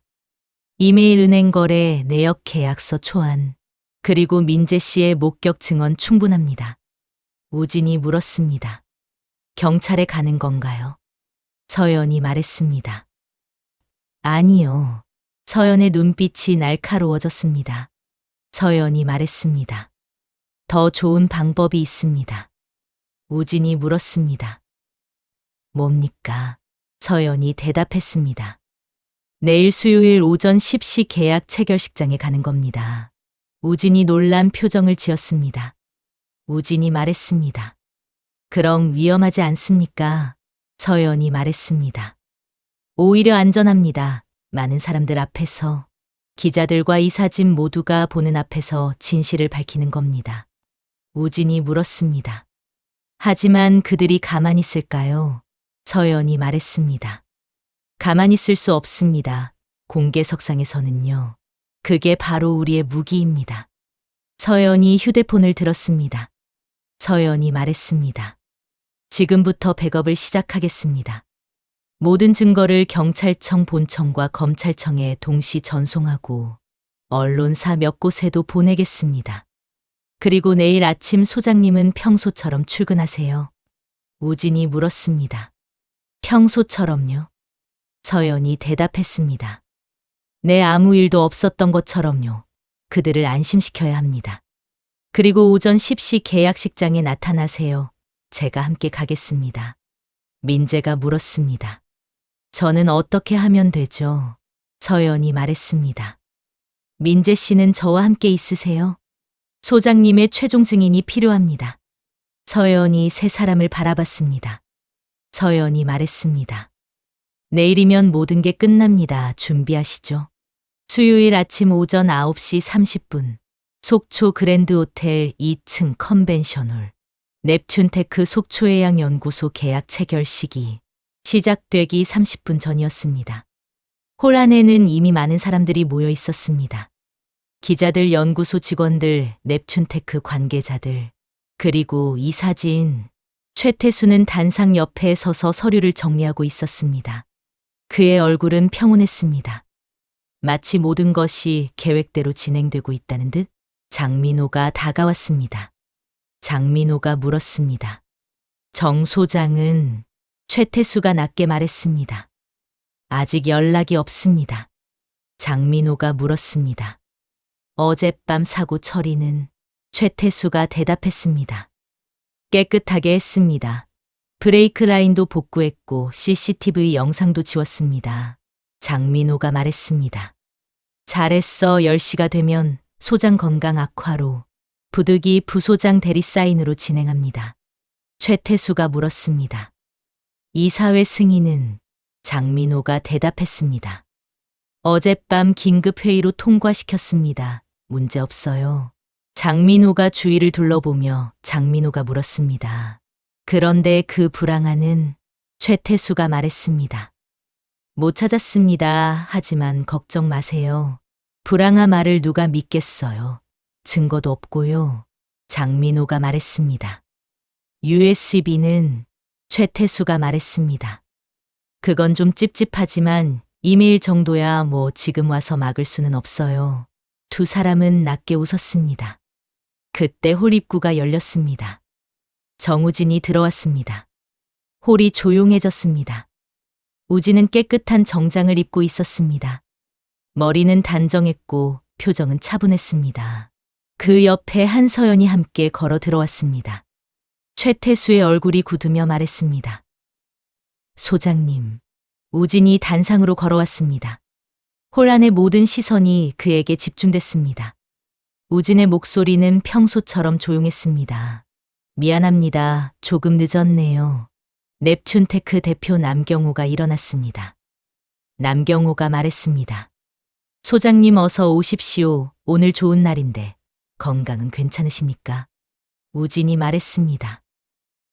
Speaker 1: 이메일 은행 거래 내역 계약서 초안, 그리고 민재 씨의 목격 증언 충분합니다. 우진이 물었습니다. 경찰에 가는 건가요? 서연이 말했습니다. 아니요. 서연의 눈빛이 날카로워졌습니다. 서연이 말했습니다. 더 좋은 방법이 있습니다. 우진이 물었습니다. 뭡니까? 서연이 대답했습니다. 내일 수요일 오전 10시 계약 체결식장에 가는 겁니다. 우진이 놀란 표정을 지었습니다. 우진이 말했습니다. 그럼 위험하지 않습니까? 서연이 말했습니다. 오히려 안전합니다. 많은 사람들 앞에서, 기자들과 이사진 모두가 보는 앞에서 진실을 밝히는 겁니다. 우진이 물었습니다. 하지만 그들이 가만히 있을까요? 서연이 말했습니다. 가만히 있을 수 없습니다. 공개석상에서는요. 그게 바로 우리의 무기입니다. 서연이 휴대폰을 들었습니다. 서연이 말했습니다. 지금부터 백업을 시작하겠습니다. 모든 증거를 경찰청 본청과 검찰청에 동시 전송하고 언론사 몇 곳에도 보내겠습니다. 그리고 내일 아침 소장님은 평소처럼 출근하세요. 우진이 물었습니다. 평소처럼요? 서연이 대답했습니다. 네, 아무 일도 없었던 것처럼요. 그들을 안심시켜야 합니다. 그리고 오전 10시 계약식장에 나타나세요. 제가 함께 가겠습니다. 민재가 물었습니다. 저는 어떻게 하면 되죠? 서연이 말했습니다. 민재 씨는 저와 함께 있으세요. 소장님의 최종 증인이 필요합니다. 서연이 세 사람을 바라봤습니다. 서연이 말했습니다. 내일이면 모든 게 끝납니다. 준비하시죠. 수요일 아침 오전 9시 30분, 속초 그랜드 호텔 2층 컨벤션홀, 넵튠테크 속초해양연구소 계약 체결 시기, 시작되기 30분 전이었습니다. 홀 안에는 이미 많은 사람들이 모여 있었습니다. 기자들, 연구소 직원들, 넵튠테크 관계자들, 그리고 이사진, 최태수는 단상 옆에 서서 서류를 정리하고 있었습니다. 그의 얼굴은 평온했습니다. 마치 모든 것이 계획대로 진행되고 있다는 듯. 장민호가 다가왔습니다. 장민호가 물었습니다. 정 소장은? 최태수가 낮게 말했습니다. 아직 연락이 없습니다. 장민호가 물었습니다. 어젯밤 사고 처리는? 최태수가 대답했습니다. 깨끗하게 했습니다. 브레이크 라인도 복구했고 CCTV 영상도 지웠습니다. 장민호가 말했습니다. 잘했어. 10시가 되면 소장 건강 악화로 부득이 부소장 대리 사인으로 진행합니다. 최태수가 물었습니다. 이사회 승인은? 장민호가 대답했습니다. 어젯밤 긴급회의로 통과시켰습니다. 문제 없어요. 장민호가 주위를 둘러보며 장민호가 물었습니다. 그런데 그 불황아는? 최태수가 말했습니다. 못 찾았습니다. 하지만 걱정 마세요. 불황아 말을 누가 믿겠어요. 증거도 없고요. 장민호가 말했습니다. USB는? 최태수가 말했습니다. 그건 좀 찝찝하지만 이메일 정도야 뭐 지금 와서 막을 수는 없어요. 두 사람은 낮게 웃었습니다. 그때 홀 입구가 열렸습니다. 정우진이 들어왔습니다. 홀이 조용해졌습니다. 우진은 깨끗한 정장을 입고 있었습니다. 머리는 단정했고 표정은 차분했습니다. 그 옆에 한서연이 함께 걸어 들어왔습니다. 최태수의 얼굴이 굳으며 말했습니다. 소장님. 우진이 단상으로 걸어왔습니다. 홀 안의 모든 시선이 그에게 집중됐습니다. 우진의 목소리는 평소처럼 조용했습니다. 미안합니다. 조금 늦었네요. 넵튠테크 대표 남경호가 일어났습니다. 남경호가 말했습니다. 소장님 어서 오십시오. 오늘 좋은 날인데 건강은 괜찮으십니까? 우진이 말했습니다.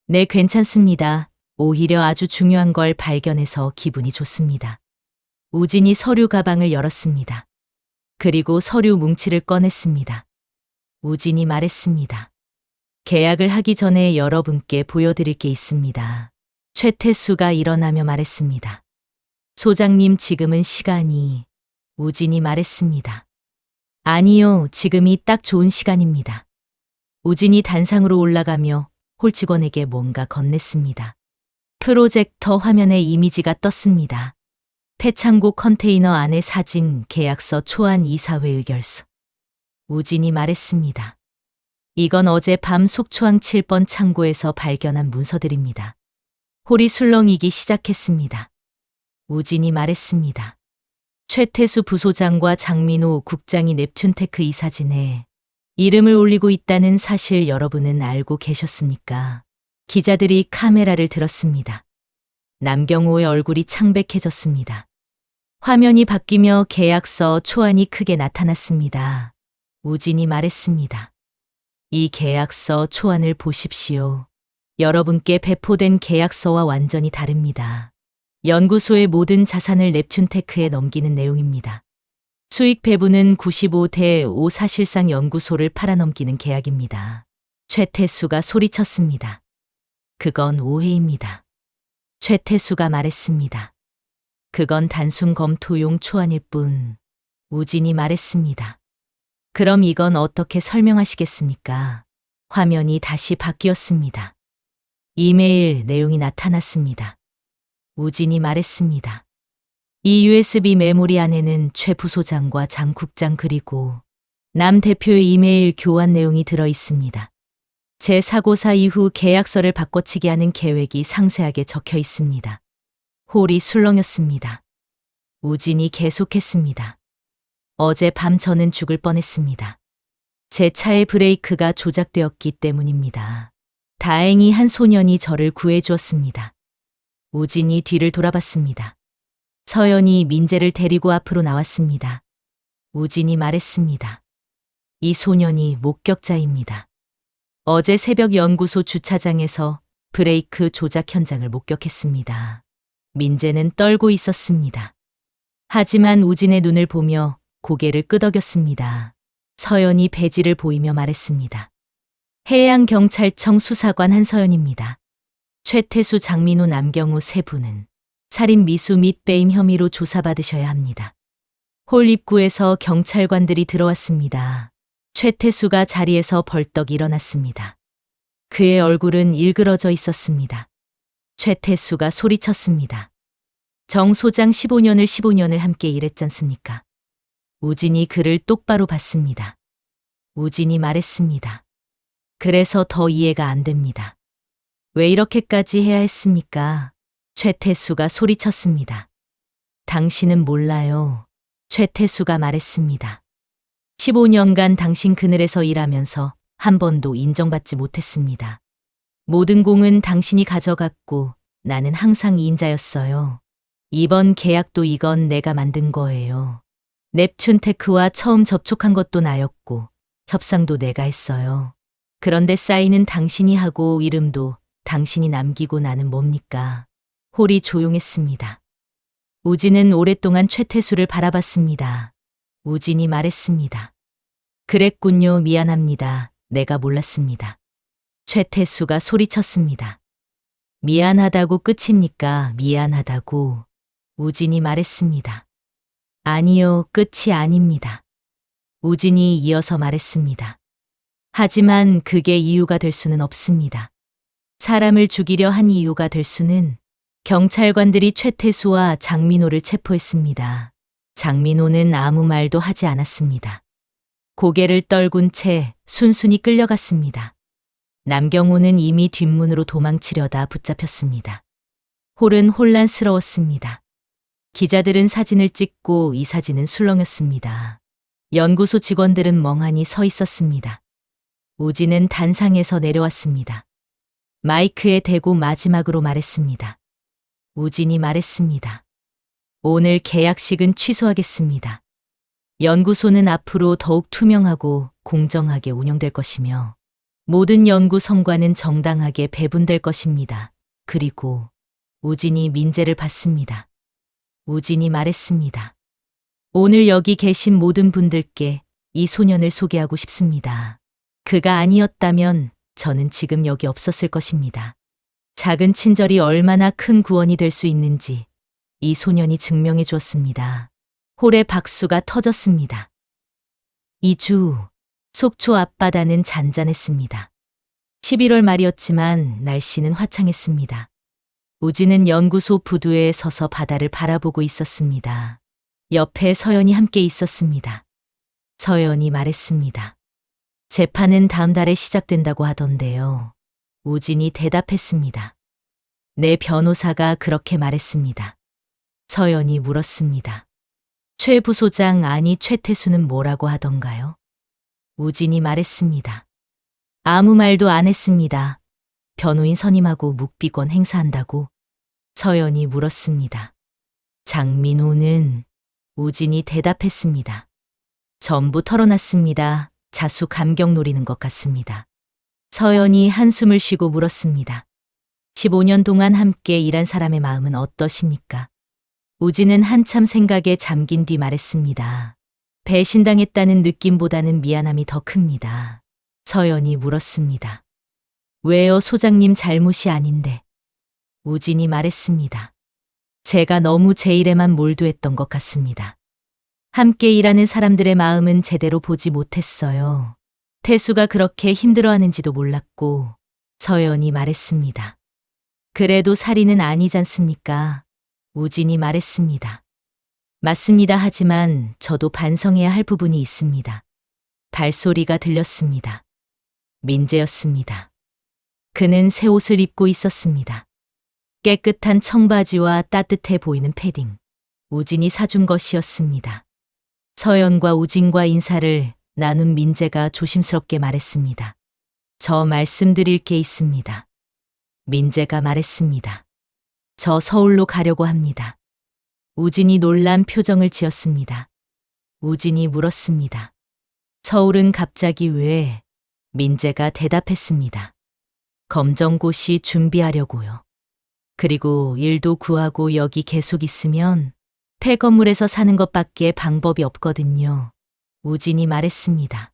Speaker 1: 네, 괜찮습니다. 오히려 아주 중요한 걸 발견해서 기분이 좋습니다. 우진이 서류 가방을 열었습니다. 그리고 서류 뭉치를 꺼냈습니다. 우진이 말했습니다. 계약을 하기 전에 여러분께 보여드릴 게 있습니다. 최태수가 일어나며 말했습니다. 소장님 지금은 시간이... 우진이 말했습니다. 아니요, 지금이 딱 좋은 시간입니다. 우진이 단상으로 올라가며 홀 직원에게 뭔가 건넸습니다. 프로젝터 화면에 이미지가 떴습니다. 폐창고 컨테이너 안에 사진, 계약서, 초안 이사회 의결서. 우진이 말했습니다. 이건 어제 밤 속초항 7번 창고에서 발견한 문서들입니다. 홀이 술렁이기 시작했습니다. 우진이 말했습니다. 최태수 부소장과 장민호 국장이 넵튠테크 이 사진에 이름을 올리고 있다는 사실 여러분은 알고 계셨습니까? 기자들이 카메라를 들었습니다. 남경호의 얼굴이 창백해졌습니다. 화면이 바뀌며 계약서 초안이 크게 나타났습니다. 우진이 말했습니다. 이 계약서 초안을 보십시오. 여러분께 배포된 계약서와 완전히 다릅니다. 연구소의 모든 자산을 넵튠테크에 넘기는 내용입니다. 수익 배분은 95대 5 사실상 연구소를 팔아넘기는 계약입니다. 최태수가 소리쳤습니다. 그건 오해입니다. 최태수가 말했습니다. 그건 단순 검토용 초안일 뿐. 우진이 말했습니다. 그럼 이건 어떻게 설명하시겠습니까? 화면이 다시 바뀌었습니다. 이메일 내용이 나타났습니다. 우진이 말했습니다. 이 USB 메모리 안에는 최 부소장과 장 국장 그리고 남 대표의 이메일 교환 내용이 들어 있습니다. 제 사고사 이후 계약서를 바꿔치기 하는 계획이 상세하게 적혀 있습니다. 홀이 술렁였습니다. 우진이 계속했습니다. 어제 밤 저는 죽을 뻔했습니다. 제 차의 브레이크가 조작되었기 때문입니다. 다행히 한 소년이 저를 구해주었습니다. 우진이 뒤를 돌아봤습니다. 서연이 민재를 데리고 앞으로 나왔습니다. 우진이 말했습니다. 이 소년이 목격자입니다. 어제 새벽 연구소 주차장에서 브레이크 조작 현장을 목격했습니다. 민재는 떨고 있었습니다. 하지만 우진의 눈을 보며 고개를 끄덕였습니다. 서연이 배지를 보이며 말했습니다. 해양경찰청 수사관 한서연입니다. 최태수, 장민호, 남경우 세 분은 살인 미수 및 배임 혐의로 조사받으셔야 합니다. 홀 입구에서 경찰관들이 들어왔습니다. 최태수가 자리에서 벌떡 일어났습니다. 그의 얼굴은 일그러져 있었습니다. 최태수가 소리쳤습니다. 정 소장 15년을 함께 일했잖습니까? 우진이 그를 똑바로 봤습니다. 우진이 말했습니다. 그래서 더 이해가 안 됩니다. 왜 이렇게까지 해야 했습니까? 최태수가 소리쳤습니다. 당신은 몰라요. 최태수가 말했습니다. 15년간 당신 그늘에서 일하면서 한 번도 인정받지 못했습니다. 모든 공은 당신이 가져갔고 나는 항상 이인자였어요. 이번 계약도 이건 내가 만든 거예요. 넵튠테크와 처음 접촉한 것도 나였고 협상도 내가 했어요. 그런데 사인은 당신이 하고 이름도 당신이 남기고 나는 뭡니까? 홀이 조용했습니다. 우진은 오랫동안 최태수를 바라봤습니다. 우진이 말했습니다. 그랬군요. 미안합니다. 내가 몰랐습니다. 최태수가 소리쳤습니다. 미안하다고 끝입니까? 미안하다고. 우진이 말했습니다. 아니요, 끝이 아닙니다. 우진이 이어서 말했습니다. 하지만 그게 이유가 될 수는 없습니다. 사람을 죽이려 한 이유가 될 수는 경찰관들이 최태수와 장민호를 체포했습니다. 장민호는 아무 말도 하지 않았습니다. 고개를 떨군 채 순순히 끌려갔습니다. 남경호는 이미 뒷문으로 도망치려다 붙잡혔습니다. 홀은 혼란스러웠습니다. 기자들은 사진을 찍고 이 사진은 술렁였습니다. 연구소 직원들은 멍하니 서 있었습니다. 우진은 단상에서 내려왔습니다. 마이크에 대고 마지막으로 말했습니다. 우진이 말했습니다. 오늘 계약식은 취소하겠습니다. 연구소는 앞으로 더욱 투명하고 공정하게 운영될 것이며 모든 연구 성과는 정당하게 배분될 것입니다. 그리고 우진이 민재를 받습니다. 우진이 말했습니다. 오늘 여기 계신 모든 분들께 이 소년을 소개하고 싶습니다. 그가 아니었다면 저는 지금 여기 없었을 것입니다. 작은 친절이 얼마나 큰 구원이 될 수 있는지 이 소년이 증명해 주었습니다. 홀의 박수가 터졌습니다. 2주, 속초 앞바다는 잔잔했습니다. 11월 말이었지만 날씨는 화창했습니다. 우진은 연구소 부두에 서서 바다를 바라보고 있었습니다. 옆에 서연이 함께 있었습니다. 서연이 말했습니다. 재판은 다음 달에 시작된다고 하던데요. 우진이 대답했습니다. 내 변호사가 그렇게 말했습니다. 서연이 물었습니다. 최 부소장 아니 최태수는 뭐라고 하던가요? 우진이 말했습니다. 아무 말도 안 했습니다. 변호인 선임하고 묵비권 행사한다고 서연이 물었습니다. 장민호는 우진이 대답했습니다. 전부 털어놨습니다. 자수 감격 노리는 것 같습니다. 서연이 한숨을 쉬고 물었습니다. 15년 동안 함께 일한 사람의 마음은 어떠십니까? 우진은 한참 생각에 잠긴 뒤 말했습니다. 배신당했다는 느낌보다는 미안함이 더 큽니다. 서연이 물었습니다. 왜요? 소장님 잘못이 아닌데. 우진이 말했습니다. 제가 너무 제 일에만 몰두했던 것 같습니다. 함께 일하는 사람들의 마음은 제대로 보지 못했어요. 태수가 그렇게 힘들어하는지도 몰랐고 서연이 말했습니다. 그래도 살인은 아니잖습니까? 우진이 말했습니다. 맞습니다. 하지만 저도 반성해야 할 부분이 있습니다. 발소리가 들렸습니다. 민재였습니다. 그는 새 옷을 입고 있었습니다. 깨끗한 청바지와 따뜻해 보이는 패딩. 우진이 사준 것이었습니다. 서연과 우진과 인사를 나눈 민재가 조심스럽게 말했습니다. 저 말씀드릴 게 있습니다. 민재가 말했습니다. 저 서울로 가려고 합니다. 우진이 놀란 표정을 지었습니다. 우진이 물었습니다. 서울은 갑자기 왜? 민재가 대답했습니다. 검정고시 준비하려고요. 그리고 일도 구하고 여기 계속 있으면 폐건물에서 사는 것밖에 방법이 없거든요. 우진이 말했습니다.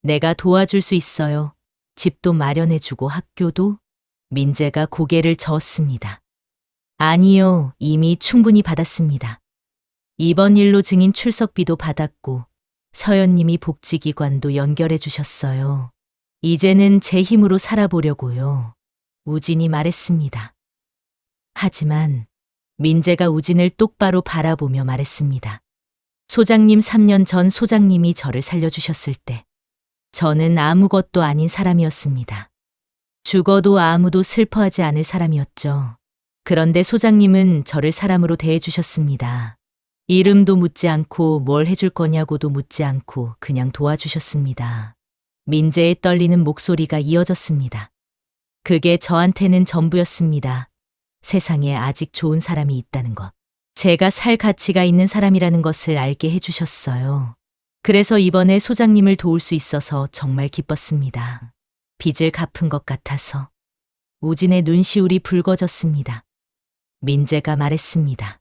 Speaker 1: 내가 도와줄 수 있어요. 집도 마련해주고 학교도. 민재가 고개를 저었습니다. 아니요, 이미 충분히 받았습니다. 이번 일로 증인 출석비도 받았고 서연님이 복지기관도 연결해 주셨어요. 이제는 제 힘으로 살아보려고요. 우진이 말했습니다. 하지만 민재가 우진을 똑바로 바라보며 말했습니다. 소장님 3년 전 소장님이 저를 살려주셨을 때 저는 아무것도 아닌 사람이었습니다. 죽어도 아무도 슬퍼하지 않을 사람이었죠. 그런데 소장님은 저를 사람으로 대해주셨습니다. 이름도 묻지 않고 뭘 해줄 거냐고도 묻지 않고 그냥 도와주셨습니다. 민재의 떨리는 목소리가 이어졌습니다. 그게 저한테는 전부였습니다. 세상에 아직 좋은 사람이 있다는 것. 제가 살 가치가 있는 사람이라는 것을 알게 해주셨어요. 그래서 이번에 소장님을 도울 수 있어서 정말 기뻤습니다. 빚을 갚은 것 같아서. 우진의 눈시울이 붉어졌습니다. 민재가 말했습니다.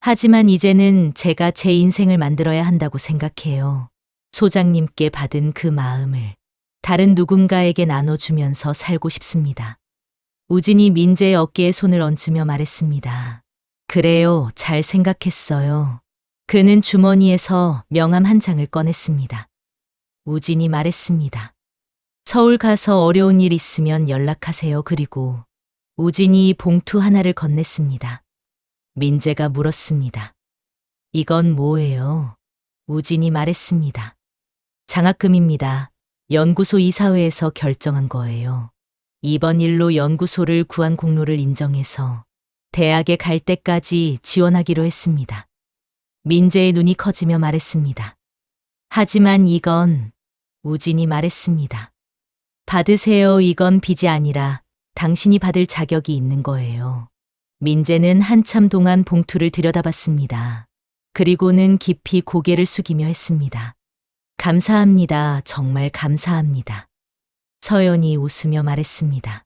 Speaker 1: 하지만 이제는 제가 제 인생을 만들어야 한다고 생각해요. 소장님께 받은 그 마음을 다른 누군가에게 나눠주면서 살고 싶습니다. 우진이 민재의 어깨에 손을 얹으며 말했습니다. 그래요, 잘 생각했어요. 그는 주머니에서 명함 한 장을 꺼냈습니다. 우진이 말했습니다. 서울 가서 어려운 일 있으면 연락하세요. 그리고 우진이 봉투 하나를 건넸습니다. 민재가 물었습니다. 이건 뭐예요? 우진이 말했습니다. 장학금입니다. 연구소 이사회에서 결정한 거예요. 이번 일로 연구소를 구한 공로를 인정해서 대학에 갈 때까지 지원하기로 했습니다. 민재의 눈이 커지며 말했습니다. 하지만 이건 우진이 말했습니다. 받으세요. 이건 빚이 아니라 당신이 받을 자격이 있는 거예요. 민재는 한참 동안 봉투를 들여다봤습니다. 그리고는 깊이 고개를 숙이며 했습니다. 감사합니다. 정말 감사합니다. 서연이 웃으며 말했습니다.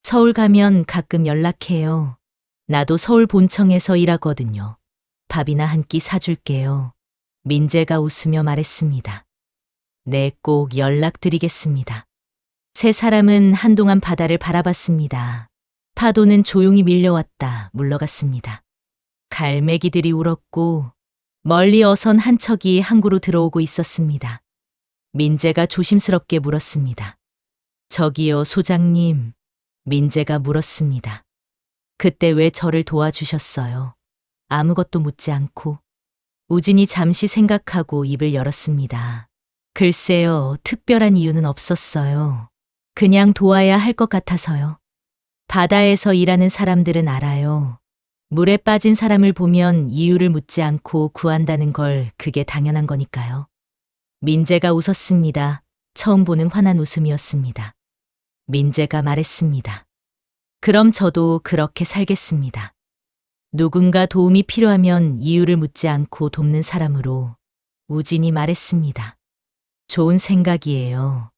Speaker 1: 서울 가면 가끔 연락해요. 나도 서울 본청에서 일하거든요. 밥이나 한 끼 사줄게요. 민재가 웃으며 말했습니다. 네, 꼭 연락드리겠습니다. 세 사람은 한동안 바다를 바라봤습니다. 파도는 조용히 밀려왔다 물러갔습니다. 갈매기들이 울었고 멀리 어선 한 척이 항구로 들어오고 있었습니다. 민재가 조심스럽게 물었습니다. 저기요, 소장님. 민재가 물었습니다. 그때 왜 저를 도와주셨어요? 아무것도 묻지 않고. 우진이 잠시 생각하고 입을 열었습니다. 글쎄요, 특별한 이유는 없었어요. 그냥 도와야 할 것 같아서요. 바다에서 일하는 사람들은 알아요. 물에 빠진 사람을 보면 이유를 묻지 않고 구한다는 걸 그게 당연한 거니까요. 민재가 웃었습니다. 처음 보는 환한 웃음이었습니다. 민재가 말했습니다. 그럼 저도 그렇게 살겠습니다. 누군가 도움이 필요하면 이유를 묻지 않고 돕는 사람으로. 우진이 말했습니다. 좋은 생각이에요.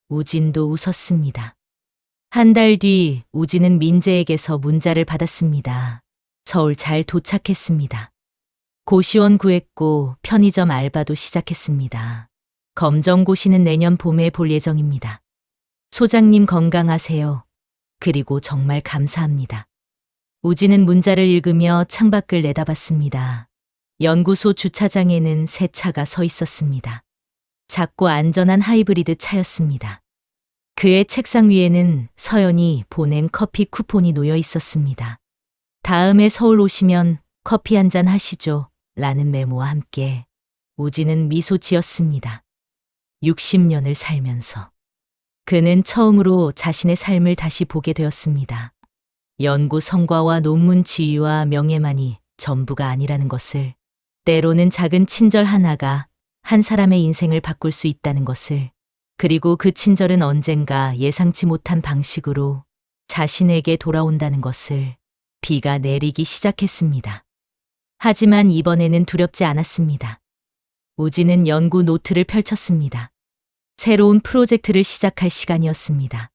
Speaker 1: 우진도 웃었습니다. 한 달 뒤 우진은 민재에게서 문자를 받았습니다. 서울 잘 도착했습니다. 고시원 구했고 편의점 알바도 시작했습니다. 검정고시는 내년 봄에 볼 예정입니다. 소장님 건강하세요. 그리고 정말 감사합니다. 우진은 문자를 읽으며 창밖을 내다봤습니다. 연구소 주차장에는 새 차가 서 있었습니다. 작고 안전한 하이브리드 차였습니다. 그의 책상 위에는 서연이 보낸 커피 쿠폰이 놓여 있었습니다. 다음에 서울 오시면 커피 한 잔 하시죠. 라는 메모와 함께 우진은 미소 지었습니다. 60년을 살면서 그는 처음으로 자신의 삶을 다시 보게 되었습니다. 연구 성과와 논문 지위와 명예만이 전부가 아니라는 것을, 때로는 작은 친절 하나가 한 사람의 인생을 바꿀 수 있다는 것을, 그리고 그 친절은 언젠가 예상치 못한 방식으로 자신에게 돌아온다는 것을. 비가 내리기 시작했습니다. 하지만 이번에는 두렵지 않았습니다. 우진은 연구 노트를 펼쳤습니다. 새로운 프로젝트를 시작할 시간이었습니다.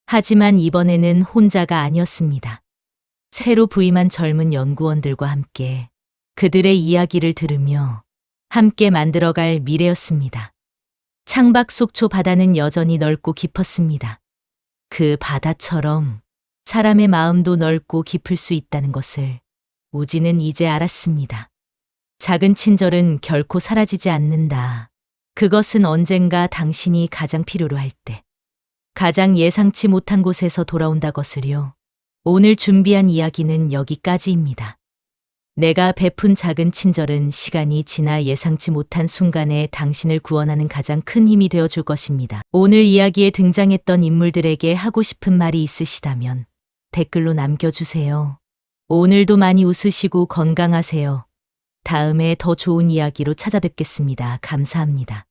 Speaker 1: 하지만 이번에는 혼자가 아니었습니다. 새로 부임한 젊은 연구원들과 함께 그들의 이야기를 들으며 함께 만들어갈 미래였습니다. 창밖 속초 바다는 여전히 넓고 깊었습니다. 그 바다처럼 사람의 마음도 넓고 깊을 수 있다는 것을 우지는 이제 알았습니다. 작은 친절은 결코 사라지지 않는다. 그것은 언젠가 당신이 가장 필요로 할 때, 가장 예상치 못한 곳에서 돌아온다 것을요. 오늘 준비한 이야기는 여기까지입니다. 내가 베푼 작은 친절은 시간이 지나 예상치 못한 순간에 당신을 구원하는 가장 큰 힘이 되어 줄 것입니다. 오늘 이야기에 등장했던 인물들에게 하고 싶은 말이 있으시다면 댓글로 남겨주세요. 오늘도 많이 웃으시고 건강하세요. 다음에 더 좋은 이야기로 찾아뵙겠습니다. 감사합니다.